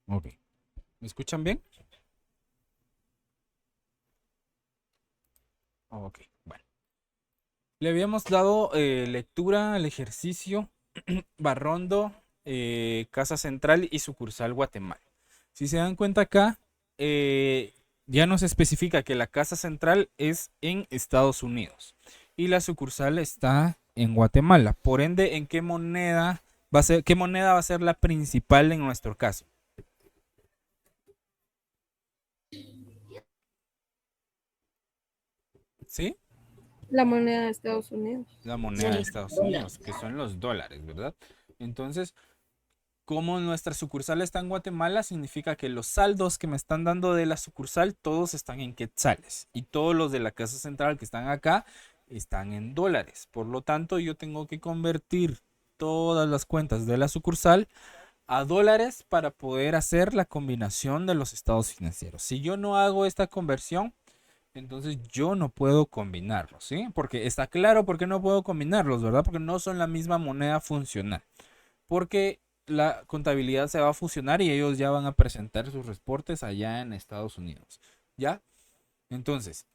Ok. ¿Me escuchan bien? Ok, bueno. Le habíamos dado lectura al ejercicio Barrondo, Casa Central y sucursal Guatemala. Si se dan cuenta acá, eh, ya nos especifica que la Casa Central es en Estados Unidos y la sucursal está en Guatemala. Por ende, ¿en qué moneda va a ser, qué moneda va a ser la principal en nuestro caso? ¿Sí? La moneda de Estados Unidos. La moneda de Estados Unidos, que son los dólares, ¿verdad? Entonces, como nuestra sucursal está en Guatemala, significa que los saldos que me están dando de la sucursal, todos están en quetzales. Y todos los de la casa central que están acá están en dólares. Por lo tanto, yo tengo que convertir todas las cuentas de la sucursal a dólares para poder hacer la combinación de los estados financieros. Si yo no hago esta conversión, entonces yo no puedo combinarlos, ¿sí? Porque está claro por qué no puedo combinarlos, ¿verdad? Porque no son la misma moneda funcional. Porque la contabilidad se va a fusionar y ellos ya van a presentar sus reportes allá en Estados Unidos. ¿Ya? Entonces,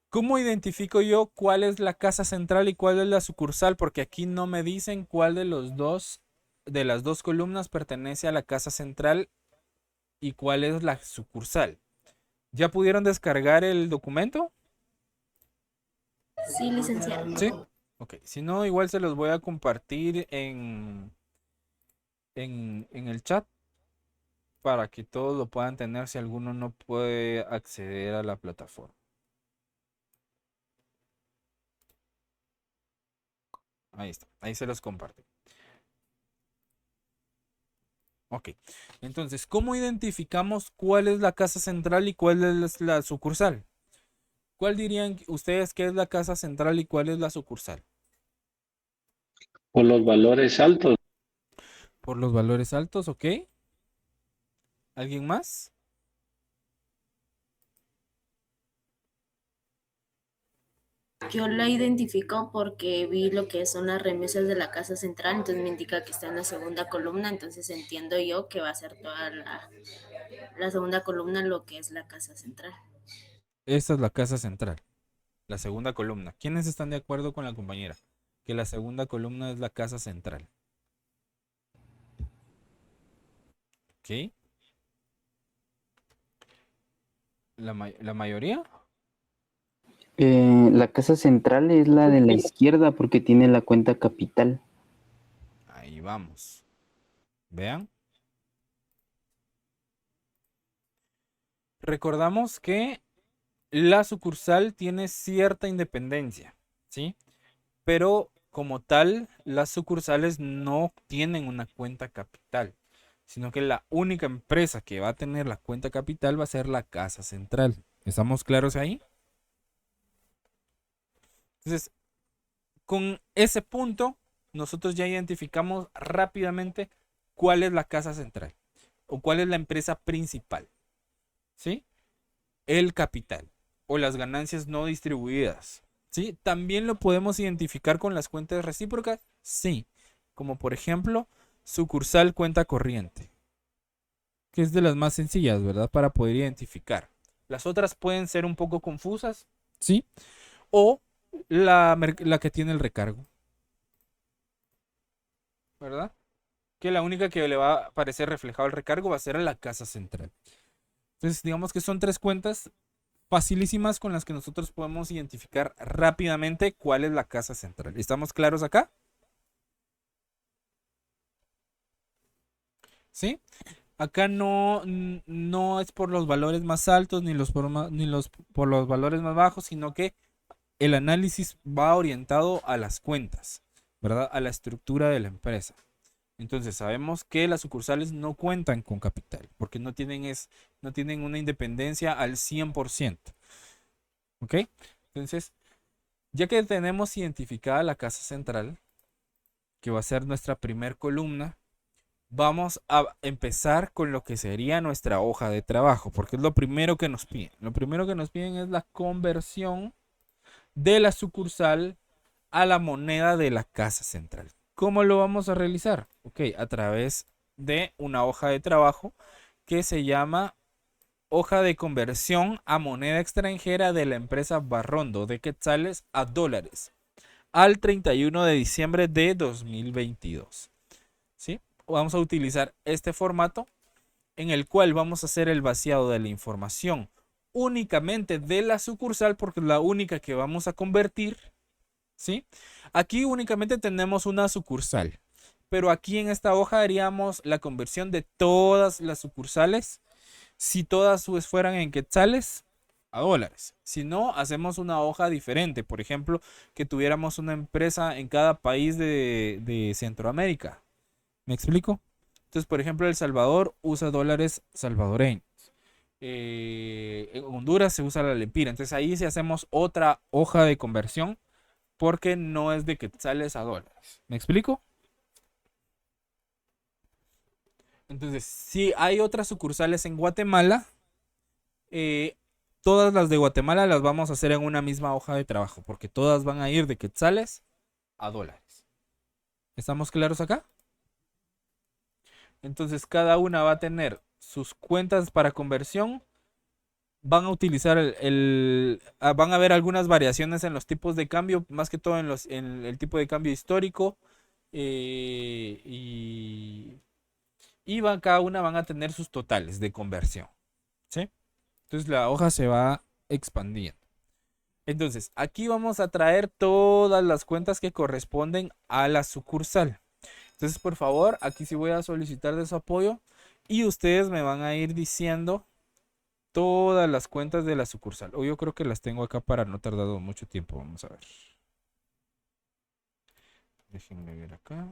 ¿cómo identifico yo cuál es la casa central y cuál es la sucursal? Porque aquí no me dicen cuál de los dos, de las dos columnas pertenece a la casa central y cuál es la sucursal. ¿Ya pudieron descargar el documento? Sí, licenciado. Sí. Ok, si no, igual se los voy a compartir en el chat para que todos lo puedan tener si alguno no puede acceder a la plataforma. Ahí está, ahí se los comparto. Ok, entonces, ¿cómo identificamos cuál es la casa central y cuál es la sucursal? ¿Cuál dirían ustedes que es la casa central y cuál es la sucursal? Por los valores altos. Por los valores altos, ¿ok? ¿Alguien más? Yo la identifico porque vi lo que son las remesas de la casa central, entonces me indica que está en la segunda columna, entonces entiendo yo que va a ser toda la segunda columna lo que es la casa central. Esta es la casa central, la segunda columna. ¿Quiénes están de acuerdo con la compañera? Que la segunda columna es la casa central. ¿Ok? ¿La mayoría? La casa central es la de la izquierda porque tiene la cuenta capital. Ahí vamos. Vean. Recordamos que la sucursal tiene cierta independencia, ¿sí? Pero como tal, las sucursales no tienen una cuenta capital, sino que la única empresa que va a tener la cuenta capital va a ser la casa central. ¿Estamos claros ahí? Entonces, con ese punto, nosotros ya identificamos rápidamente cuál es la casa central o cuál es la empresa principal, ¿sí? El capital o las ganancias no distribuidas. ¿Sí? También lo podemos identificar con las cuentas recíprocas, sí, como por ejemplo sucursal cuenta corriente, que es de las más sencillas, ¿verdad? Para poder identificar. Las otras pueden ser un poco confusas, ¿sí? O la que tiene el recargo, ¿verdad? Que la única que le va a aparecer reflejado el recargo va a ser a la casa central. Entonces, digamos que son tres cuentas facilísimas con las que nosotros podemos identificar rápidamente cuál es la casa central. ¿Estamos claros acá? ¿Sí? Acá no es por los valores más altos ni los por los valores más bajos, sino que el análisis va orientado a las cuentas, ¿verdad? A la estructura de la empresa. Entonces sabemos que las sucursales no cuentan con capital porque no tienen una independencia al 100%. ¿Ok? Entonces, ya que tenemos identificada la casa central, que va a ser nuestra primer columna, vamos a empezar con lo que sería nuestra hoja de trabajo, porque es lo primero que nos piden. Lo primero que nos piden es la conversión de la sucursal a la moneda de la casa central. ¿Cómo lo vamos a realizar? Ok, a través de una hoja de trabajo que se llama hoja de conversión a moneda extranjera de la empresa Barrondo de quetzales a dólares al 31 de diciembre de 2022. ¿Sí? Vamos a utilizar este formato en el cual vamos a hacer el vaciado de la información únicamente de la sucursal porque es la única que vamos a convertir. ¿Sí? Aquí únicamente tenemos una sucursal, pero aquí en esta hoja haríamos la conversión de todas las sucursales. Si todas fueran en quetzales, a dólares. Si no, hacemos una hoja diferente. Por ejemplo, que tuviéramos una empresa en cada país de Centroamérica. ¿Me explico? Entonces, por ejemplo, El Salvador usa dólares salvadoreños. En Honduras se usa la lempira. Entonces ahí sí hacemos otra hoja de conversión porque no es de quetzales a dólares. ¿Me explico? Entonces, si hay otras sucursales en Guatemala, todas las de Guatemala las vamos a hacer en una misma hoja de trabajo, porque todas van a ir de quetzales a dólares. ¿Estamos claros acá? Entonces, cada una va a tener sus cuentas para conversión. Van a utilizar van a haber algunas variaciones en los tipos de cambio, más que todo en el tipo de cambio histórico. Cada una van a tener sus totales de conversión. ¿Sí? Entonces la hoja se va expandiendo. Entonces, aquí vamos a traer todas las cuentas que corresponden a la sucursal. Entonces, por favor, aquí sí voy a solicitar de su apoyo y ustedes me van a ir diciendo todas las cuentas de la sucursal. O yo creo que las tengo acá para no tardar mucho tiempo. Vamos a ver. Déjenme ver acá.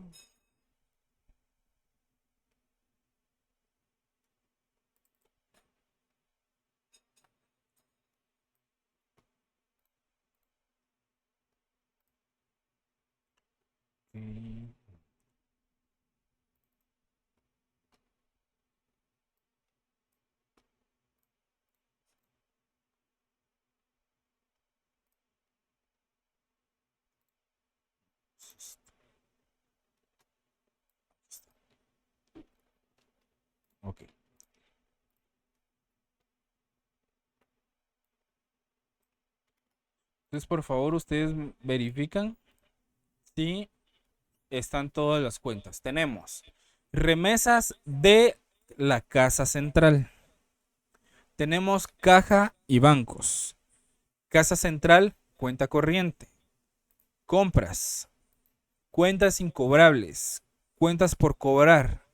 Ok. Entonces, por favor, ustedes verifican si están todas las cuentas. Tenemos remesas de la casa central. Tenemos caja y bancos. Casa central, cuenta corriente. Compras. Cuentas incobrables. Cuentas por cobrar.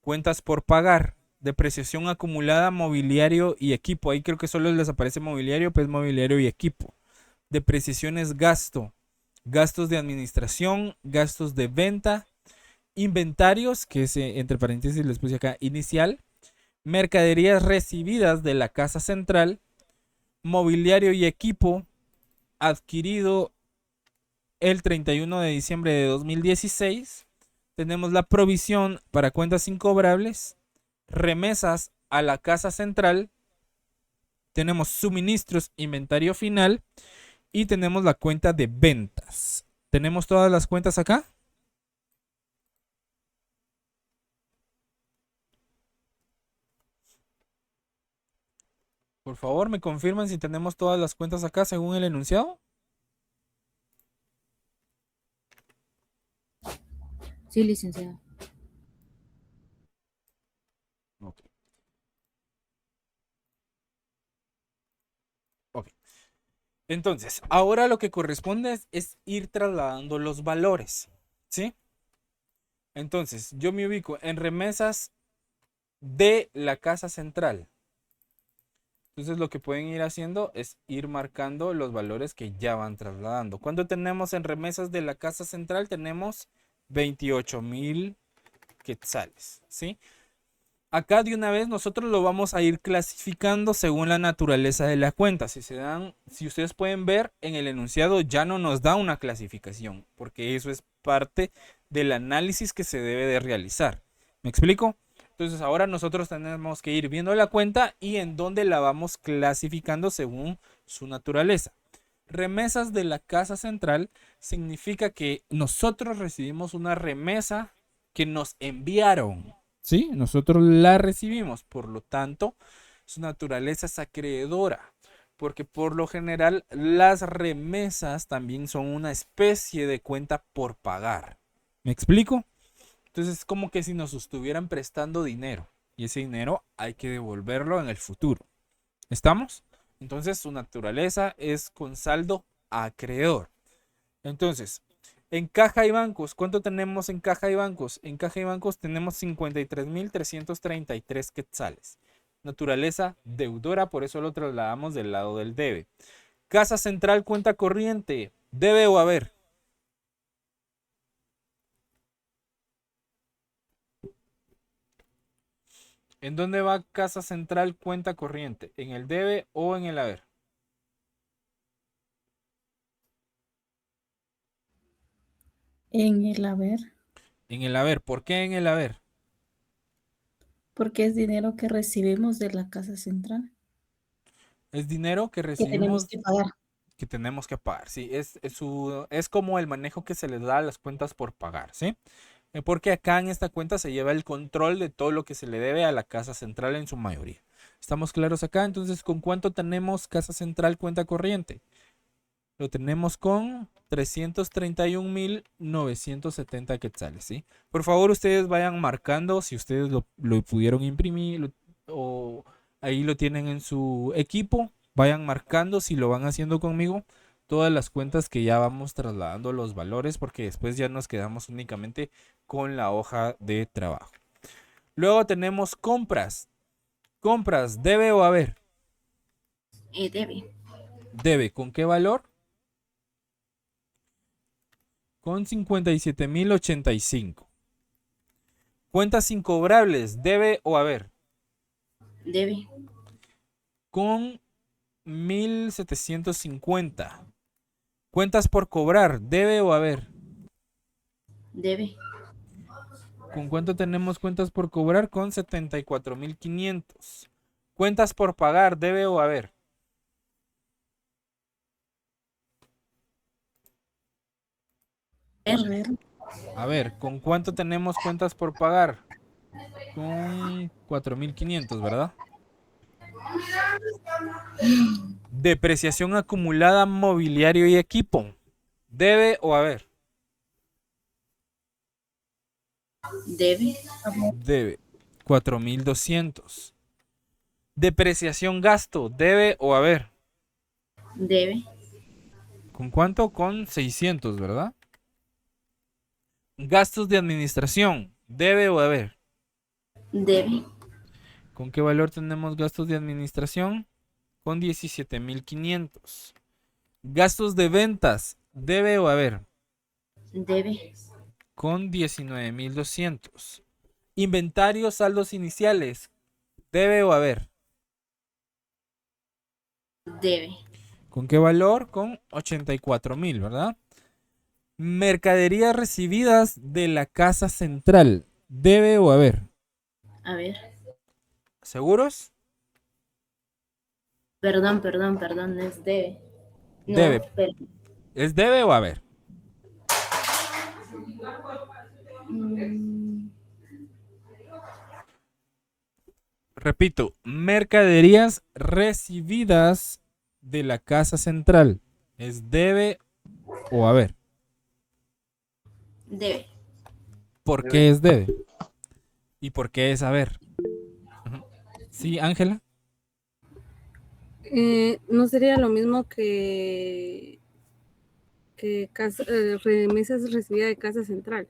Cuentas por pagar. Depreciación acumulada, mobiliario y equipo. Ahí creo que solo les aparece mobiliario, pues mobiliario y equipo. Depreciaciones gasto. Gastos de administración, gastos de venta, inventarios, que es entre paréntesis les puse acá inicial, mercaderías recibidas de la casa central, mobiliario y equipo adquirido el 31 de diciembre de 2016. Tenemos la provisión para cuentas incobrables, remesas a la casa central, tenemos suministros, inventario final y tenemos la cuenta de ventas. ¿Tenemos todas las cuentas acá? Por favor, me confirman si tenemos todas las cuentas acá según el enunciado. Sí, licenciado. Ok. Ok. Entonces, ahora lo que corresponde es ir trasladando los valores. ¿Sí? Entonces, yo me ubico en remesas de la casa central. Entonces, lo que pueden ir haciendo es ir marcando los valores que ya van trasladando. ¿Cuánto tenemos en remesas de la casa central? Tenemos 28,000 quetzales. ¿Sí? Acá de una vez nosotros lo vamos a ir clasificando según la naturaleza de la cuenta. Si ustedes pueden ver en el enunciado ya no nos da una clasificación, porque eso es parte del análisis que se debe de realizar. ¿Me explico? Entonces ahora nosotros tenemos que ir viendo la cuenta y en dónde la vamos clasificando según su naturaleza. Remesas de la casa central significa que nosotros recibimos una remesa que nos enviaron. ¿sí? Nosotros la recibimos, por lo tanto, su naturaleza es acreedora, porque por lo general las remesas también son una especie de cuenta por pagar. ¿Me explico? Entonces es como que si nos estuvieran prestando dinero y ese dinero hay que devolverlo en el futuro. ¿Estamos? Entonces su naturaleza es con saldo acreedor. Entonces, en caja y bancos, ¿cuánto tenemos en caja y bancos? En caja y bancos tenemos 53.333 quetzales. Naturaleza deudora, por eso lo trasladamos del lado del debe. Casa central, cuenta corriente, debe o haber. ¿En dónde va casa central, cuenta corriente? ¿En el debe o en el haber? En el haber, En el haber. ¿Por qué en el haber? porque es dinero que recibimos de la casa central, Es dinero que que tenemos recibimos que pagar. que tenemos que pagar. Sí, es como el manejo que se les da a las cuentas por pagar, ¿sí? Porque acá en esta cuenta se lleva el control de todo lo que se le debe a la casa central en su mayoría. ¿Estamos claros acá? Entonces, ¿con cuánto tenemos casa central cuenta corriente? Lo tenemos con 331.970 quetzales, ¿sí? Por favor, ustedes vayan marcando si ustedes lo pudieron imprimir o ahí lo tienen en su equipo. Vayan marcando si lo van haciendo conmigo todas las cuentas que ya vamos trasladando los valores porque después ya nos quedamos únicamente con la hoja de trabajo. Luego tenemos compras. Compras, debe o haber. Debe. Debe, ¿con qué valor? Con 57.085. Cuentas incobrables, debe o haber. Debe. Con 1.750. Cuentas por cobrar, debe o haber. Debe. ¿Con cuánto tenemos cuentas por cobrar? Con 74.500. Cuentas por pagar, debe o haber. A ver, A ver, ¿con cuánto tenemos cuentas por pagar? Con 4.500, ¿verdad? Depreciación acumulada, mobiliario y equipo. ¿Debe o haber? Debe. Debe. 4.200. Depreciación gasto. ¿Debe o haber? Debe. ¿Con cuánto? Con 600, ¿verdad? Gastos de administración. ¿Debe o haber? Debe. ¿Con qué valor tenemos gastos de administración? Con 17.500. Gastos de ventas. ¿Debe o haber? Debe. Con 19.200. Inventario, saldos iniciales. ¿Debe o haber? Debe. ¿Con qué valor? Con 84.000, ¿verdad? Mercaderías recibidas de la casa central. ¿Debe o haber? A ver. ¿Seguros? Perdón, es debe. No, Debe. pero, ¿Es debe o haber? mm, Repito, mercaderías recibidas de la casa central. ¿Es debe o haber? debe. ¿Por qué es debe? ¿Y por qué es haber? Ujú. Sí, Ángela. No sería lo mismo que remesas recibidas de casa central.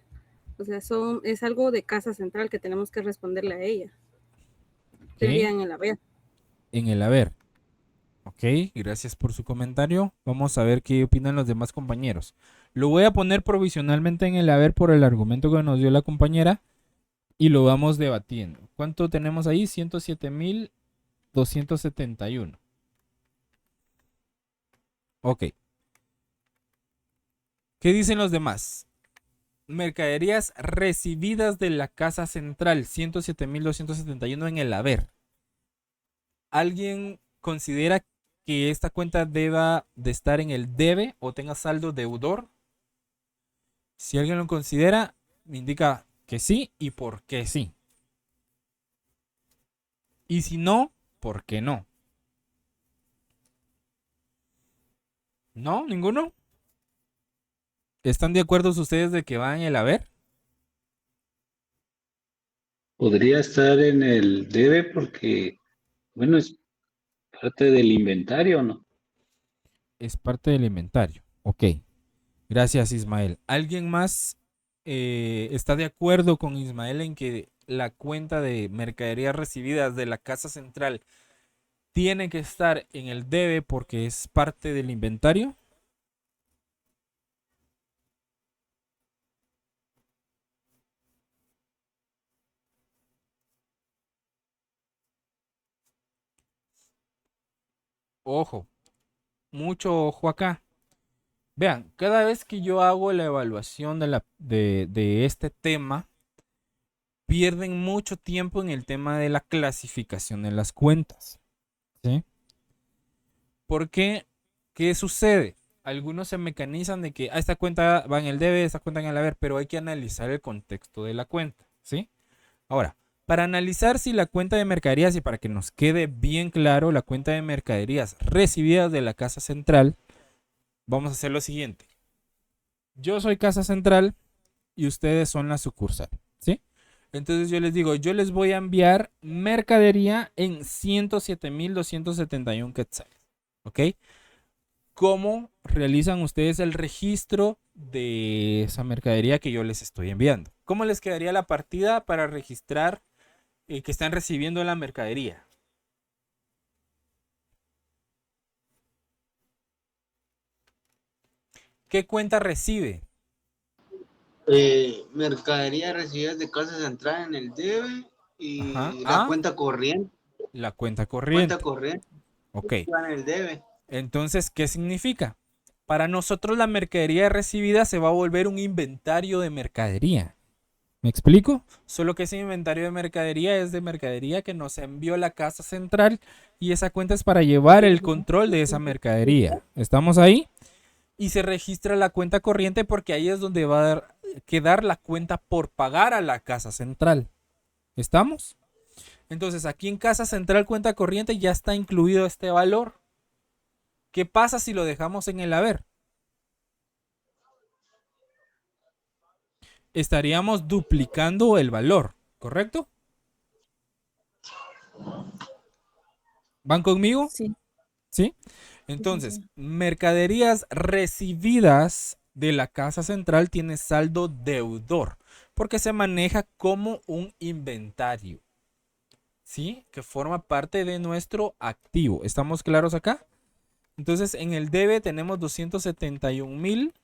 O sea, es algo de casa central que tenemos que responderle a ella. Ok, Sería en el haber. en el haber. Ok, gracias por su comentario. Vamos a ver qué opinan los demás compañeros. Lo voy a poner provisionalmente en el haber por el argumento que nos dio la compañera y lo vamos debatiendo. ¿Cuánto tenemos ahí? 107.271. Ok. ¿Qué dicen los demás? Mercaderías recibidas de la casa central, 107.271 en el haber. ¿Alguien considera que esta cuenta deba de estar en el debe o tenga saldo deudor? Si alguien lo considera, me indica que sí y por qué sí. Y si no, ¿por qué no? ¿No? ¿Ninguno? ¿Están de acuerdo ustedes de que va en el haber? Podría estar en el debe porque, bueno, es parte del inventario, ¿no? Es parte del inventario. Ok. Gracias, Ismael. ¿Alguien más está de acuerdo con Ismael en que la cuenta de mercaderías recibidas de la casa central tiene que estar en el debe porque es parte del inventario? Ojo, mucho ojo acá. Vean, cada vez que yo hago la evaluación de este tema, pierden mucho tiempo en el tema de la clasificación de las cuentas. ¿Sí? Porque, ¿qué sucede? Algunos se mecanizan de que esta cuenta va en el debe, esta cuenta en el haber, pero hay que analizar el contexto de la cuenta. ¿Sí? Ahora, para analizar si la cuenta de mercaderías, y para que nos quede bien claro, la cuenta de mercaderías recibidas de la casa central, vamos a hacer lo siguiente. Yo soy casa central y ustedes son la sucursal, ¿sí? Entonces yo les digo, yo les voy a enviar mercadería en 107,271 quetzales, ¿ok? ¿Cómo realizan ustedes el registro de esa mercadería que yo les estoy enviando? ¿Cómo les quedaría la partida para registrar que están recibiendo la mercadería? ¿Qué cuenta recibe? Mercadería recibidas de casa central en el debe Ajá. y la A cuenta corriente. la cuenta Cuenta corriente. corriente Ok. va en el debe. Entonces, ¿qué significa? Para nosotros la mercadería recibida se va a volver un inventario de mercadería. ¿Me explico? Solo que ese inventario de mercadería es de mercadería que nos envió la casa central y esa cuenta es para llevar el control de esa mercadería. ¿Estamos ahí? Y se registra la cuenta corriente porque ahí es donde va a quedar la cuenta por pagar a la casa central. ¿Estamos? Entonces, aquí en casa central cuenta corriente ya está incluido este valor. ¿Qué pasa si lo dejamos en el haber? Estaríamos duplicando el valor, ¿correcto? ¿Van conmigo? Sí, ¿Sí? sí, Entonces, profe. mercaderías recibidas de la casa central tiene saldo deudor, porque se maneja como un inventario, ¿sí? Que forma parte de nuestro activo. ¿Estamos claros acá? Entonces, en el debe tenemos 271,000,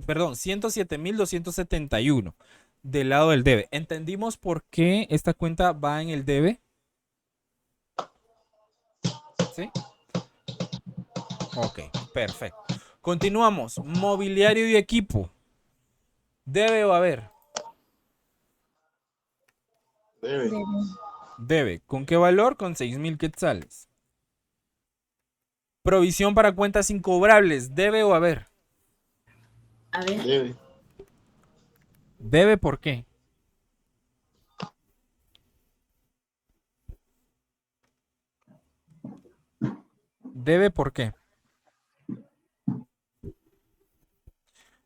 perdón, 107,271 del lado del debe. ¿Entendimos por qué esta cuenta va en el debe? ¿Sí? Ok, perfecto. Continuamos. Mobiliario y equipo. ¿Debe o haber? Debe. Debe. Debe. ¿Con qué valor? Con 6,000 quetzales. Provisión para cuentas incobrables. ¿Debe o haber? A ver, Debe. ¿Debe por qué? ¿Debe por qué?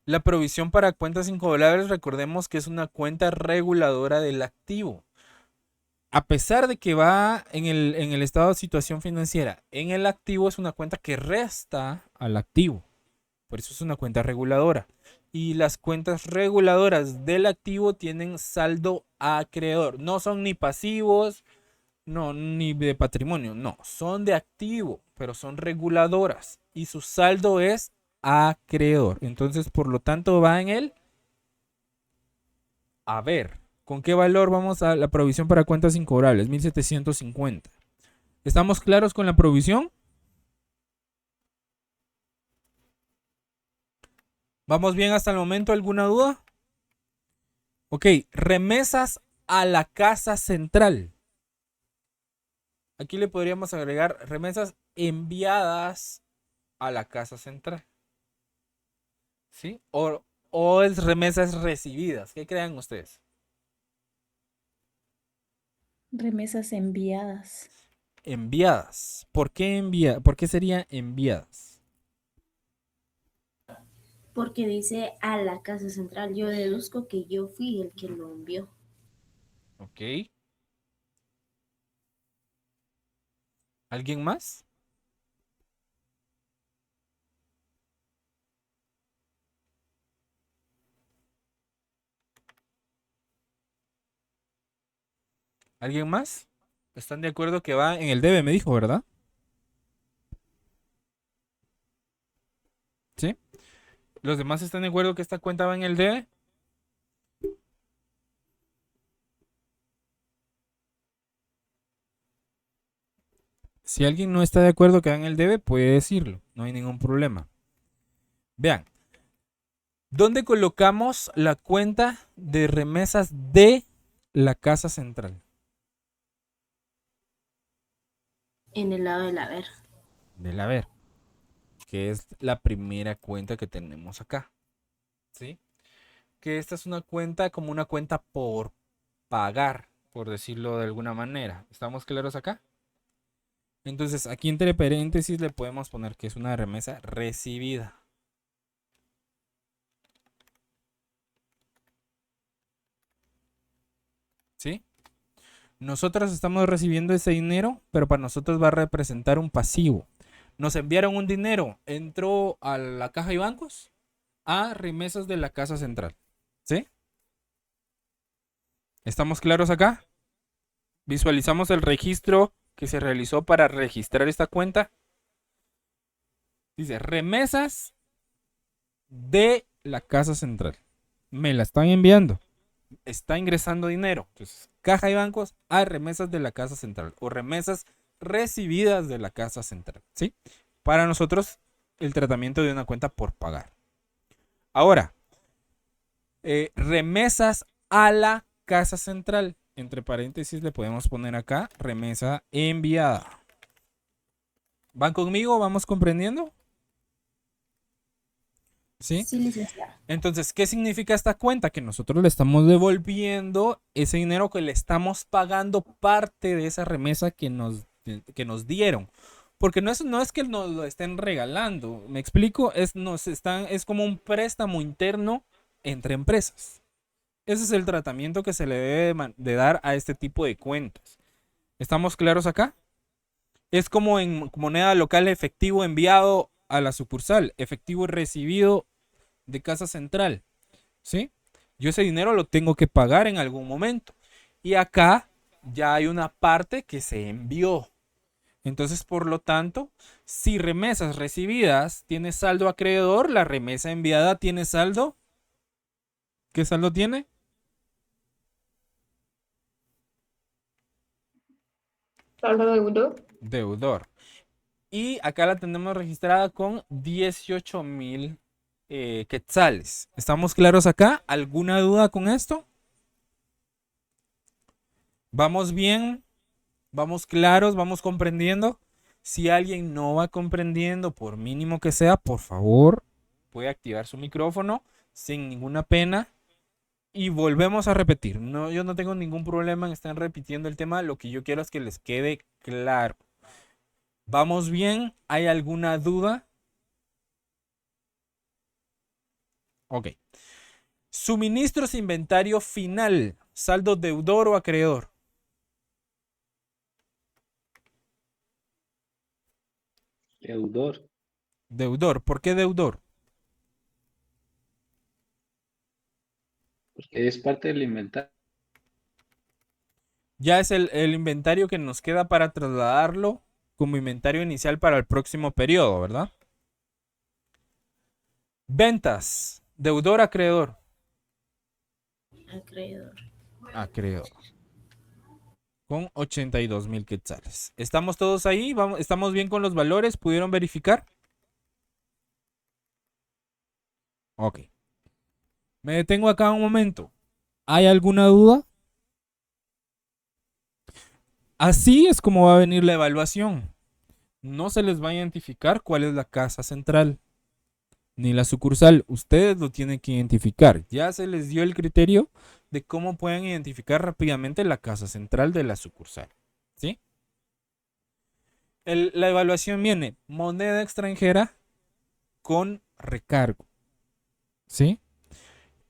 La provisión para cuentas incobrables, recordemos que es una cuenta reguladora del activo. A pesar de que va en el estado de situación financiera, en el activo es una cuenta que resta al activo. Por eso es una cuenta reguladora. Y las cuentas reguladoras del activo tienen saldo acreedor. No son ni pasivos, no, ni de patrimonio. No, son de activo, pero son reguladoras. Y su saldo es acreedor. Entonces, por lo tanto, va en el haber. ¿Con qué valor vamos a la provisión para cuentas incobrables? 1,750. ¿Estamos claros con la provisión? ¿Vamos bien hasta el momento? ¿Alguna duda? Ok, remesas a la casa central. Aquí le podríamos agregar remesas enviadas a la casa central. ¿Sí? O es remesas recibidas. ¿Qué creen ustedes? Remesas enviadas. Enviadas. ¿Por qué ¿Por qué serían enviadas? Porque dice a la casa central. Yo deduzco que yo fui el que lo envió. Ok. ¿Alguien más? ¿Alguien más? ¿Están de acuerdo que va en el debe, me dijo, verdad? ¿Sí? ¿Los demás están de acuerdo que esta cuenta va en el debe? Si alguien no está de acuerdo que va en el debe, puede decirlo. No hay ningún problema. Vean. ¿Dónde colocamos la cuenta de remesas de la casa central? En el lado del haber. Del haber. Que es la primera cuenta que tenemos acá. ¿Sí? Que esta es una cuenta como una cuenta por pagar, por decirlo de alguna manera. ¿Estamos claros acá? Entonces, aquí entre paréntesis le podemos poner que es una remesa recibida. ¿Sí? Nosotros estamos recibiendo ese dinero, pero para nosotros va a representar un pasivo. Nos enviaron un dinero, entró a la caja y bancos, a remesas de la casa central. ¿Sí? ¿Estamos claros acá? Visualizamos el registro que se realizó para registrar esta cuenta. Dice remesas de la casa central. Me la están enviando. Está ingresando dinero. Entonces, caja y bancos a remesas de la casa central o remesas recibidas de la casa central. ¿Sí? Para nosotros, el tratamiento de una cuenta por pagar. Ahora, remesas a la casa central. Entre paréntesis le podemos poner acá remesa enviada. ¿Van conmigo? ¿Vamos comprendiendo? ¿Sí? Sí, licenciada. Entonces, ¿qué significa esta cuenta? Que nosotros le estamos devolviendo ese dinero que le estamos pagando parte de esa remesa que nos dieron. Porque no es que nos lo estén regalando. ¿Me explico? Es como un préstamo interno entre empresas. Ese es el tratamiento que se le debe de dar a este tipo de cuentas. ¿Estamos claros acá? Es como en moneda local efectivo enviado a la sucursal, efectivo recibido de casa central. ¿Sí? Yo ese dinero lo tengo que pagar en algún momento. Y acá ya hay una parte que se envió. Entonces, por lo tanto, si remesas recibidas tiene saldo acreedor, la remesa enviada tiene saldo. ¿Qué saldo tiene? Saldo deudor. Deudor. Y acá la tenemos registrada con 18,000 quetzales. ¿Estamos claros acá? ¿Alguna duda con esto? ¿Vamos bien? ¿Vamos claros? ¿Vamos comprendiendo? Si alguien no va comprendiendo, por mínimo que sea, por favor, puede activar su micrófono sin ninguna pena. Y volvemos a repetir. No, yo no tengo ningún problema en estar repitiendo el tema. Lo que yo quiero es que les quede claro. ¿Vamos bien? ¿Hay alguna duda? Ok. Suministros inventario final. Saldo deudor o acreedor. Deudor. Deudor. ¿Por qué deudor? Porque es parte del inventario. Ya es el inventario que nos queda para trasladarlo como inventario inicial para el próximo periodo, ¿verdad? Ventas. Deudor, acreedor. Acreedor. Acreedor. Con 82,000 quetzales. ¿Estamos todos ahí? ¿Estamos bien con los valores? ¿Pudieron verificar? Ok. Me detengo acá un momento. ¿Hay alguna duda? Así es como va a venir la evaluación. No se les va a identificar cuál es la casa central. ni la sucursal. Ustedes lo tienen que identificar. Ya se les dio el criterio de cómo pueden identificar rápidamente la casa central de la sucursal. ¿Sí? La evaluación viene moneda extranjera con recargo. ¿Sí?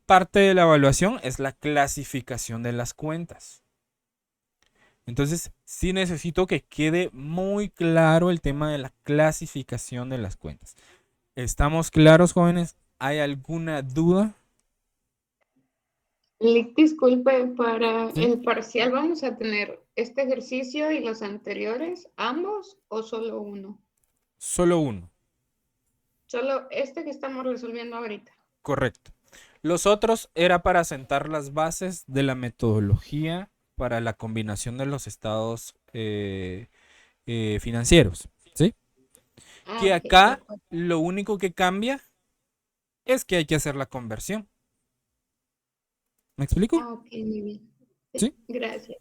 Parte de la evaluación es la clasificación de las cuentas. Entonces, sí necesito que quede muy claro el tema de la clasificación de las cuentas. ¿Estamos claros, jóvenes? ¿Hay alguna duda? Lick, disculpe, para Sí. el parcial vamos a tener este ejercicio y los anteriores, ambos o solo uno. Solo uno. Solo este que estamos resolviendo ahorita. Correcto. Los otros era para sentar las bases de la metodología para la combinación de los estados financieros. ¿Sí? Ah, Que ok, acá de acuerdo. lo único que cambia es que hay que hacer la conversión. ¿Me explico? Ah, ok, muy bien. Sí. Gracias.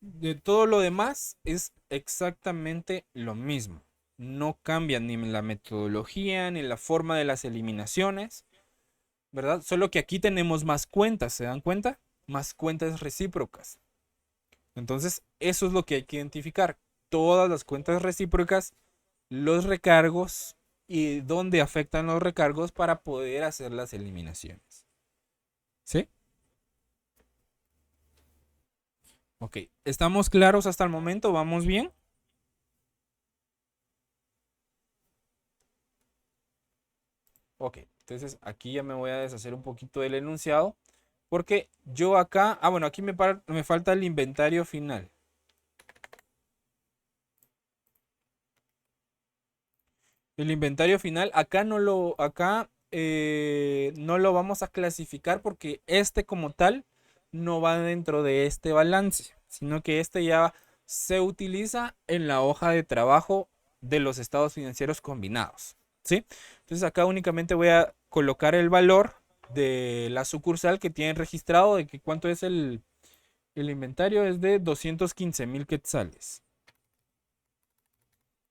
De todo lo demás es exactamente lo mismo. No cambia ni la metodología ni la forma de las eliminaciones, ¿verdad? Solo que aquí tenemos más cuentas, ¿se dan cuenta? Más cuentas recíprocas. Entonces, eso es lo que hay que identificar. Todas las cuentas recíprocas, los recargos y dónde afectan los recargos para poder hacer las eliminaciones. ¿Sí? Ok, ¿estamos claros hasta el momento? ¿Vamos bien? Ok, entonces aquí ya me voy a deshacer un poquito del enunciado. Porque yo acá, bueno, aquí me falta el inventario final. El inventario final, acá no lo vamos a clasificar porque este como tal no va dentro de este balance, sino que este ya se utiliza en la hoja de trabajo de los estados financieros combinados, ¿sí? Entonces acá únicamente voy a colocar el valor de la sucursal que tienen registrado de que cuánto es el inventario, es de 215,000 quetzales,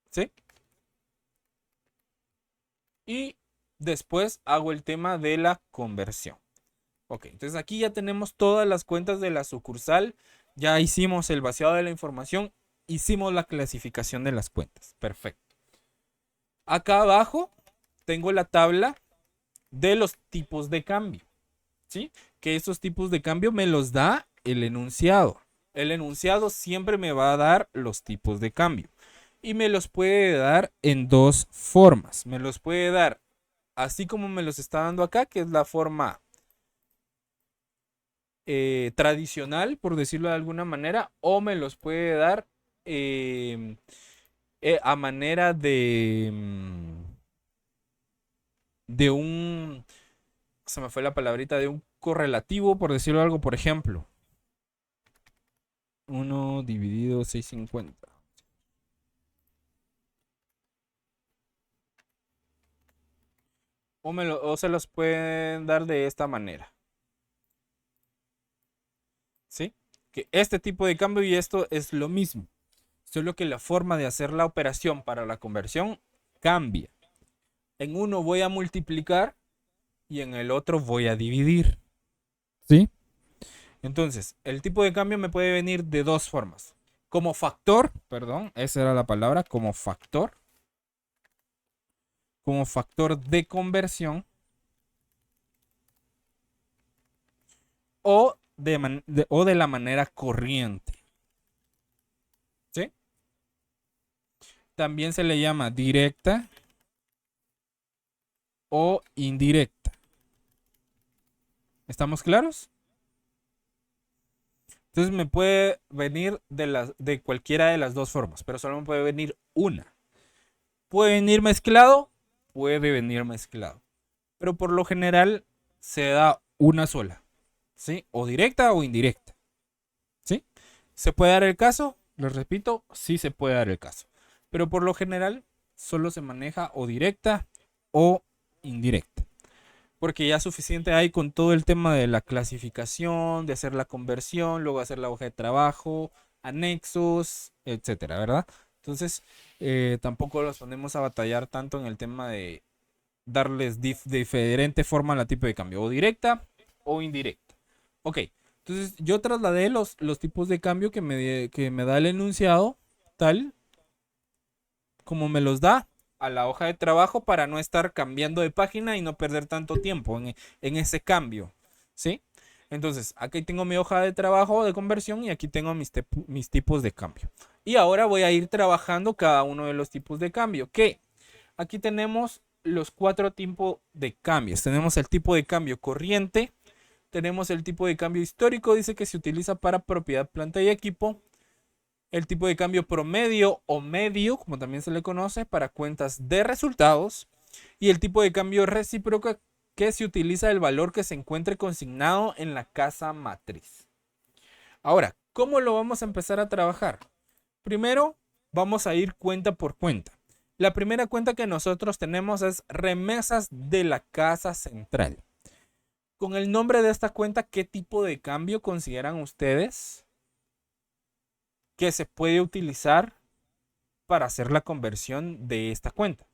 ¿sí? Y después hago el tema de la conversión. Ok, entonces aquí ya tenemos todas las cuentas de la sucursal. Ya hicimos el vaciado de la información. Hicimos la clasificación de las cuentas. Perfecto. Acá abajo tengo la tabla de los tipos de cambio. ¿Sí? Que esos tipos de cambio me los da el enunciado. El enunciado siempre me va a dar los tipos de cambio. Y me los puede dar en dos formas. Me los puede dar así como me los está dando acá, que es la forma tradicional, por decirlo de alguna manera, o me los puede dar a manera de un, se me fue la palabrita, de un correlativo, por decirlo algo, por ejemplo. 1 dividido 650. O se los pueden dar de esta manera. ¿Sí? Que este tipo de cambio y esto es lo mismo. Solo que la forma de hacer la operación para la conversión cambia. En uno voy a multiplicar y en el otro voy a dividir. ¿Sí? Entonces, el tipo de cambio me puede venir de dos formas. Como factor, perdón, esa era la palabra, como factor de conversión, o de la manera corriente. ¿Sí? También se le llama directa o indirecta. ¿Estamos claros? Entonces me puede venir de cualquiera de las dos formas, pero solo me puede venir una. ¿Puede venir mezclado? Puede venir mezclado. Pero por lo general se da una sola. ¿Sí? O directa o indirecta. ¿Sí? ¿Se puede dar el caso? Les repito, sí se puede dar el caso. Pero por lo general solo se maneja o directa o indirecta. Porque ya suficiente hay con todo el tema de la clasificación, de hacer la conversión, luego hacer la hoja de trabajo, anexos, etcétera, ¿verdad? Entonces, tampoco los ponemos a batallar tanto en el tema de darles diferente forma a la tipo de cambio, o directa o indirecta. Ok, entonces yo trasladé los tipos de cambio que me da el enunciado, tal como me los da a la hoja de trabajo para no estar cambiando de página y no perder tanto tiempo en ese cambio, ¿sí? Entonces, aquí tengo mi hoja de trabajo de conversión y aquí tengo mis tipos de cambio. Y ahora voy a ir trabajando cada uno de los tipos de cambio. Que aquí tenemos los 4 tipos de cambios. Tenemos el tipo de cambio corriente. Tenemos el tipo de cambio histórico. Dice que se utiliza para propiedad, planta y equipo. El tipo de cambio promedio o medio, como también se le conoce, para cuentas de resultados. Y el tipo de cambio recíproco, que se utiliza el valor que se encuentre consignado en la casa matriz. Ahora, ¿cómo lo vamos a empezar a trabajar? Primero, vamos a ir cuenta por cuenta. La primera cuenta que nosotros tenemos es remesas de la casa central. Con el nombre de esta cuenta, ¿qué tipo de cambio consideran ustedes que se puede utilizar para hacer la conversión de esta cuenta?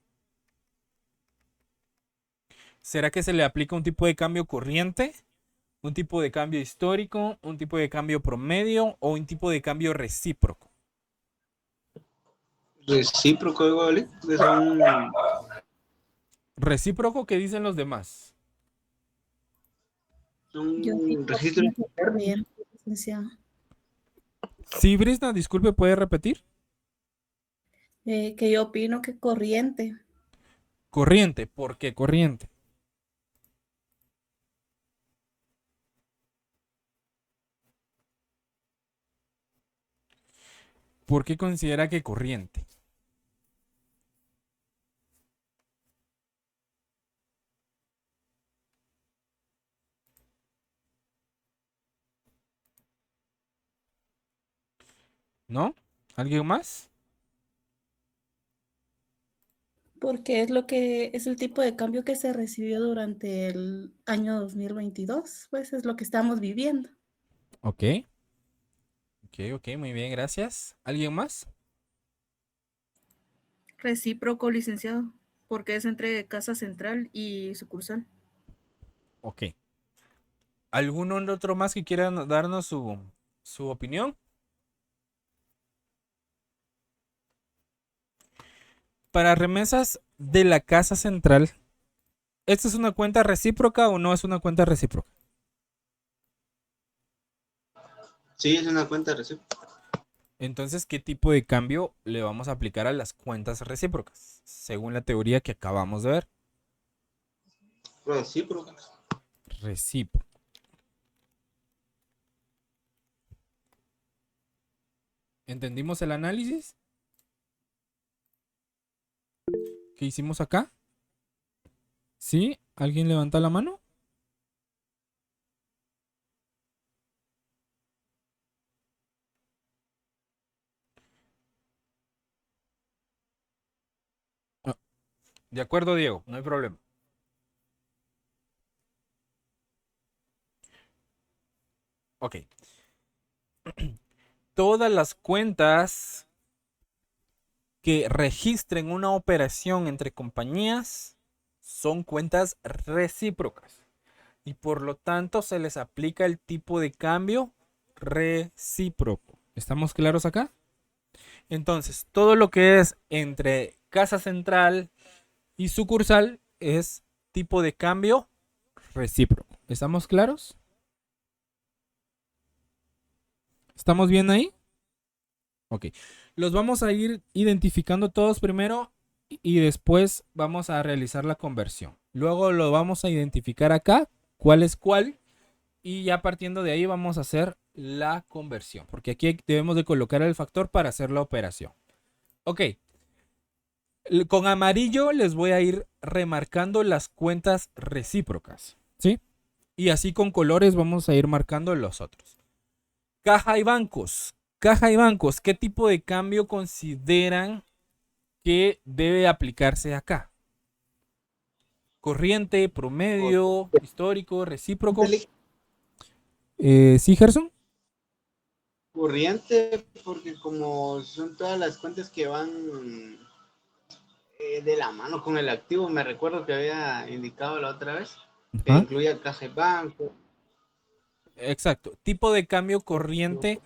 ¿Será que se le aplica un tipo de cambio corriente, un tipo de cambio histórico, un tipo de cambio promedio o un tipo de cambio recíproco? Recíproco, igual, Recíproco, ¿qué dicen los demás? Yo un opino registro que corriente, licenciado. Sí, Brisna, disculpe, ¿puede repetir? Que yo opino que corriente. Corriente, ¿por qué corriente? ¿Por qué considera que corriente? ¿No? ¿Alguien más? Porque es lo que es el tipo de cambio que se recibió durante el año 2022, pues es lo que estamos viviendo. Ok. Ok, muy bien, gracias. ¿Alguien más? Recíproco, licenciado, porque es entre casa central y sucursal. Ok. ¿Algún otro más que quiera darnos su opinión? Para remesas de la casa central, ¿esta es una cuenta recíproca o no es una cuenta recíproca? Sí, es una cuenta recíproca. Entonces, ¿qué tipo de cambio le vamos a aplicar a las cuentas recíprocas? Según la teoría que acabamos de ver. Recíproca. Recíproco. ¿Entendimos el análisis que hicimos acá? ¿Sí? ¿Alguien levanta la mano? Ah, de acuerdo, Diego, no hay problema. Ok. Todas las cuentas que registren una operación entre compañías son cuentas recíprocas y por lo tanto se les aplica el tipo de cambio recíproco. ¿Estamos claros acá? Entonces, todo lo que es entre casa central y sucursal es tipo de cambio recíproco. ¿Estamos claros? ¿Estamos bien ahí? Ok. Los vamos a ir identificando todos primero y después vamos a realizar la conversión. Luego lo vamos a identificar acá, cuál es cuál, y ya partiendo de ahí vamos a hacer la conversión, porque aquí debemos de colocar el factor para hacer la operación. Ok. Con amarillo les voy a ir remarcando las cuentas recíprocas, ¿sí? Y así con colores vamos a ir marcando los otros. Caja y bancos. Caja y bancos, ¿qué tipo de cambio consideran que debe aplicarse acá? Corriente, promedio, histórico, recíproco. ¿Sí, Gerson? Corriente, porque como son todas las cuentas que van de la mano con el activo. Me recuerdo que había indicado la otra vez que Ajá. incluía caja de banco. Exacto. Tipo de cambio corriente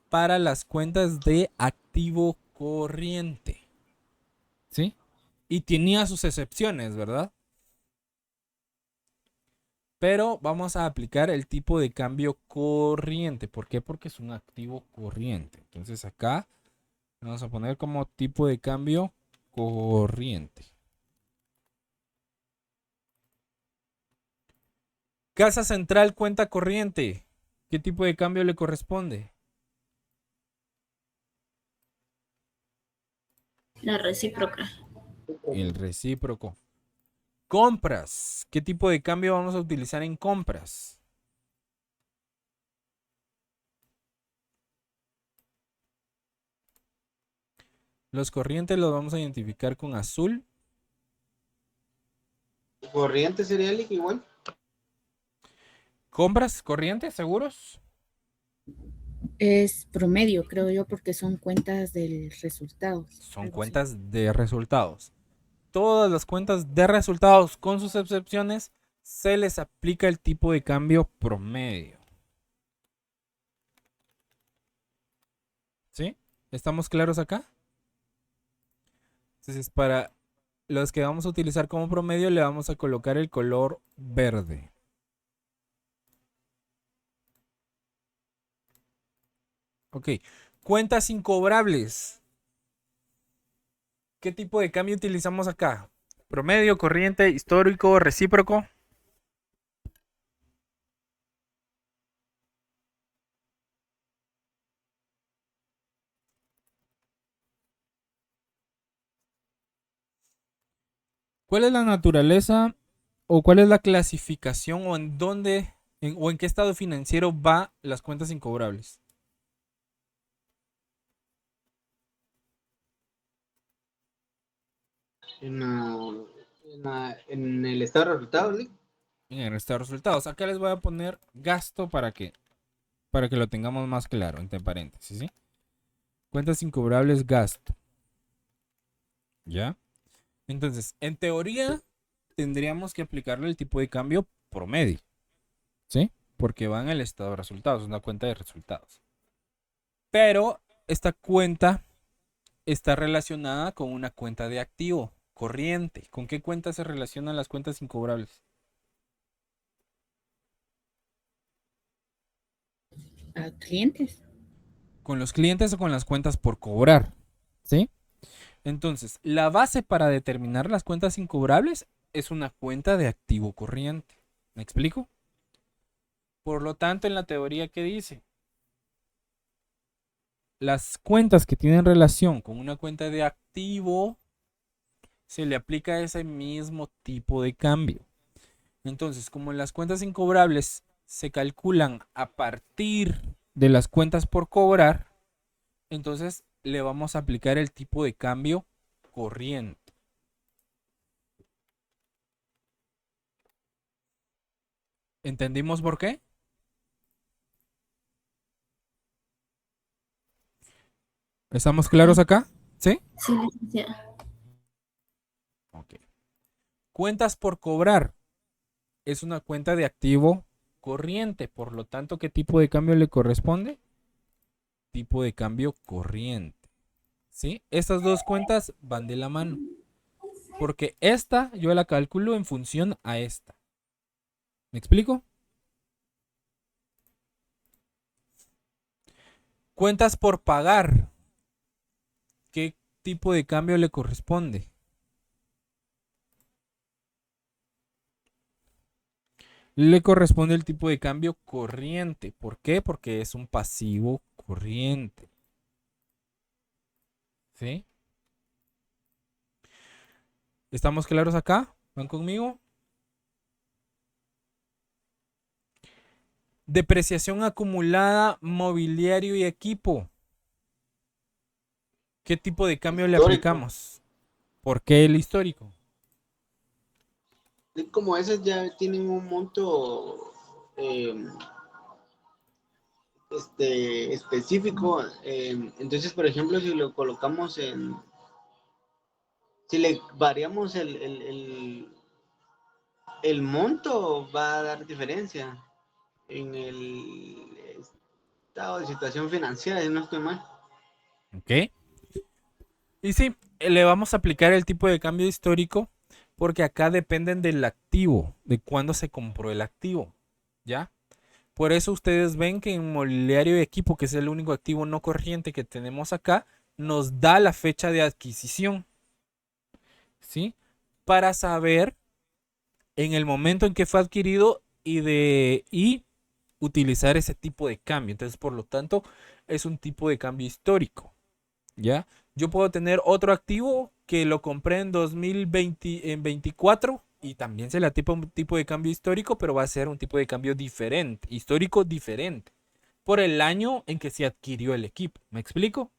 para las cuentas de activo corriente. ¿Sí? Y tenía sus excepciones, ¿verdad? Pero vamos a aplicar el tipo de cambio corriente. ¿Por qué? Porque es un activo corriente. Entonces acá vamos a poner como tipo de cambio corriente. Casa central, cuenta corriente. ¿Qué tipo de cambio le corresponde? La recíproca. El recíproco. Compras. ¿Qué tipo de cambio vamos a utilizar en compras? Los corrientes los vamos a identificar con azul. Corriente sería el igual. ¿Compras corrientes seguros? Es promedio, creo yo, porque son cuentas del resultado. Son algo así. cuentas de resultados. Todas las cuentas de resultados, con sus excepciones, se les aplica el tipo de cambio promedio. ¿Sí? ¿Estamos claros acá? Entonces, para los que vamos a utilizar como promedio, le vamos a colocar el color verde. Ok. Cuentas incobrables. ¿Qué tipo de cambio utilizamos acá? Promedio, corriente, histórico, recíproco. ¿Cuál es la naturaleza o cuál es la clasificación o en dónde o en qué estado financiero va las cuentas incobrables? En el estado de resultados, ¿sí? En el estado de resultados. Acá les voy a poner gasto para que lo tengamos más claro, entre paréntesis, ¿sí? Cuentas incobrables, gasto. ¿Ya? Entonces, en teoría, tendríamos que aplicarle el tipo de cambio promedio, ¿sí? Porque va en el estado de resultados, es una cuenta de resultados. Pero esta cuenta está relacionada con una cuenta de activo corriente. ¿Con qué cuenta se relacionan las cuentas incobrables? A clientes. Con los clientes o con las cuentas por cobrar, ¿sí? Entonces, la base para determinar las cuentas incobrables es una cuenta de activo corriente. ¿Me explico? Por lo tanto, en la teoría, ¿qué dice? Las cuentas que tienen relación con una cuenta de activo se le aplica ese mismo tipo de cambio. Entonces, como las cuentas incobrables se calculan a partir de las cuentas por cobrar, entonces le vamos a aplicar el tipo de cambio corriente. ¿Entendimos por qué? ¿Estamos claros acá? ¿Sí? Sí, licenciada. Ok. Cuentas por cobrar. Es una cuenta de activo corriente. Por lo tanto, ¿qué tipo de cambio le corresponde? Tipo de cambio corriente. ¿Sí? Estas dos cuentas van de la mano. Porque esta yo la calculo en función a esta. ¿Me explico? Cuentas por pagar. ¿Qué tipo de cambio le corresponde? Le corresponde el tipo de cambio corriente. ¿Por qué? Porque es un pasivo corriente. ¿Sí? ¿Estamos claros acá? ¿Van conmigo? Depreciación acumulada, mobiliario y equipo. ¿Qué tipo de cambio le Histórico. aplicamos? ¿Por qué el histórico? Y como esas ya tienen un monto específico, entonces, por ejemplo, si lo colocamos Si le variamos el monto, va a dar diferencia en el estado de situación financiera, si no estoy mal. ¿Ok? Y sí, le vamos a aplicar el tipo de cambio histórico porque acá dependen del activo, de cuándo se compró el activo, ¿ya? Por eso ustedes ven que en mobiliario de equipo, que es el único activo no corriente que tenemos acá, nos da la fecha de adquisición, ¿sí? Para saber en el momento en que fue adquirido y utilizar ese tipo de cambio. Entonces, por lo tanto, es un tipo de cambio histórico, ¿ya? Yo puedo tener otro activo que lo compré en 2024 y también se le aplica un tipo de cambio histórico, pero va a ser un tipo de cambio diferente, histórico diferente, por el año en que se adquirió el equipo. ¿Me explico?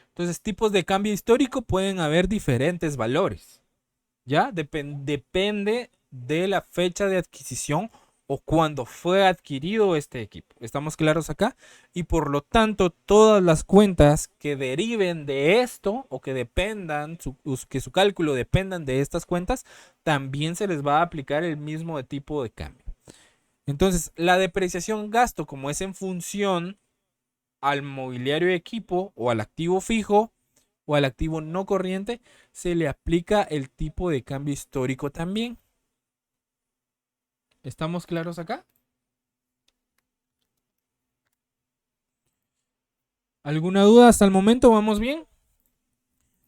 Entonces, tipos de cambio histórico pueden haber diferentes valores, ¿ya? Depende de la fecha de adquisición o cuando fue adquirido este equipo. ¿Estamos claros acá? Y por lo tanto, todas las cuentas que deriven de esto o que dependan, que su cálculo dependan de estas cuentas, también se les va a aplicar el mismo tipo de cambio. Entonces, la depreciación gasto, como es en función al mobiliario de equipo o al activo fijo o al activo no corriente, se le aplica el tipo de cambio histórico también. ¿Estamos claros acá? ¿Alguna duda hasta el momento? ¿Vamos bien?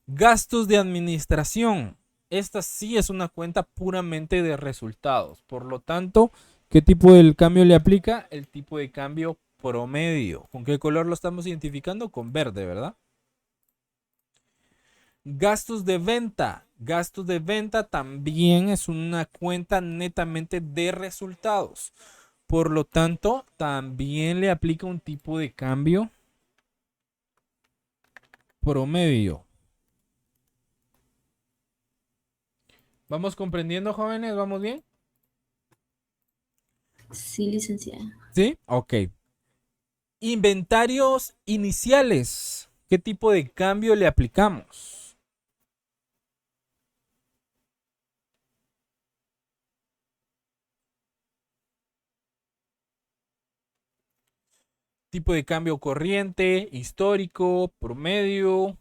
Gastos de administración. Esta sí es una cuenta puramente de resultados. Por lo tanto, ¿qué tipo de cambio le aplica? El tipo de cambio promedio. ¿Con qué color lo estamos identificando? Con verde, ¿verdad? Gastos de venta. Gastos de venta también es una cuenta netamente de resultados. Por lo tanto, también le aplica un tipo de cambio promedio. ¿Vamos comprendiendo, jóvenes? ¿Vamos bien? Sí, licenciada. ¿Sí? Ok. Inventarios iniciales. ¿Qué tipo de cambio le aplicamos? Tipo de cambio corriente, histórico, promedio,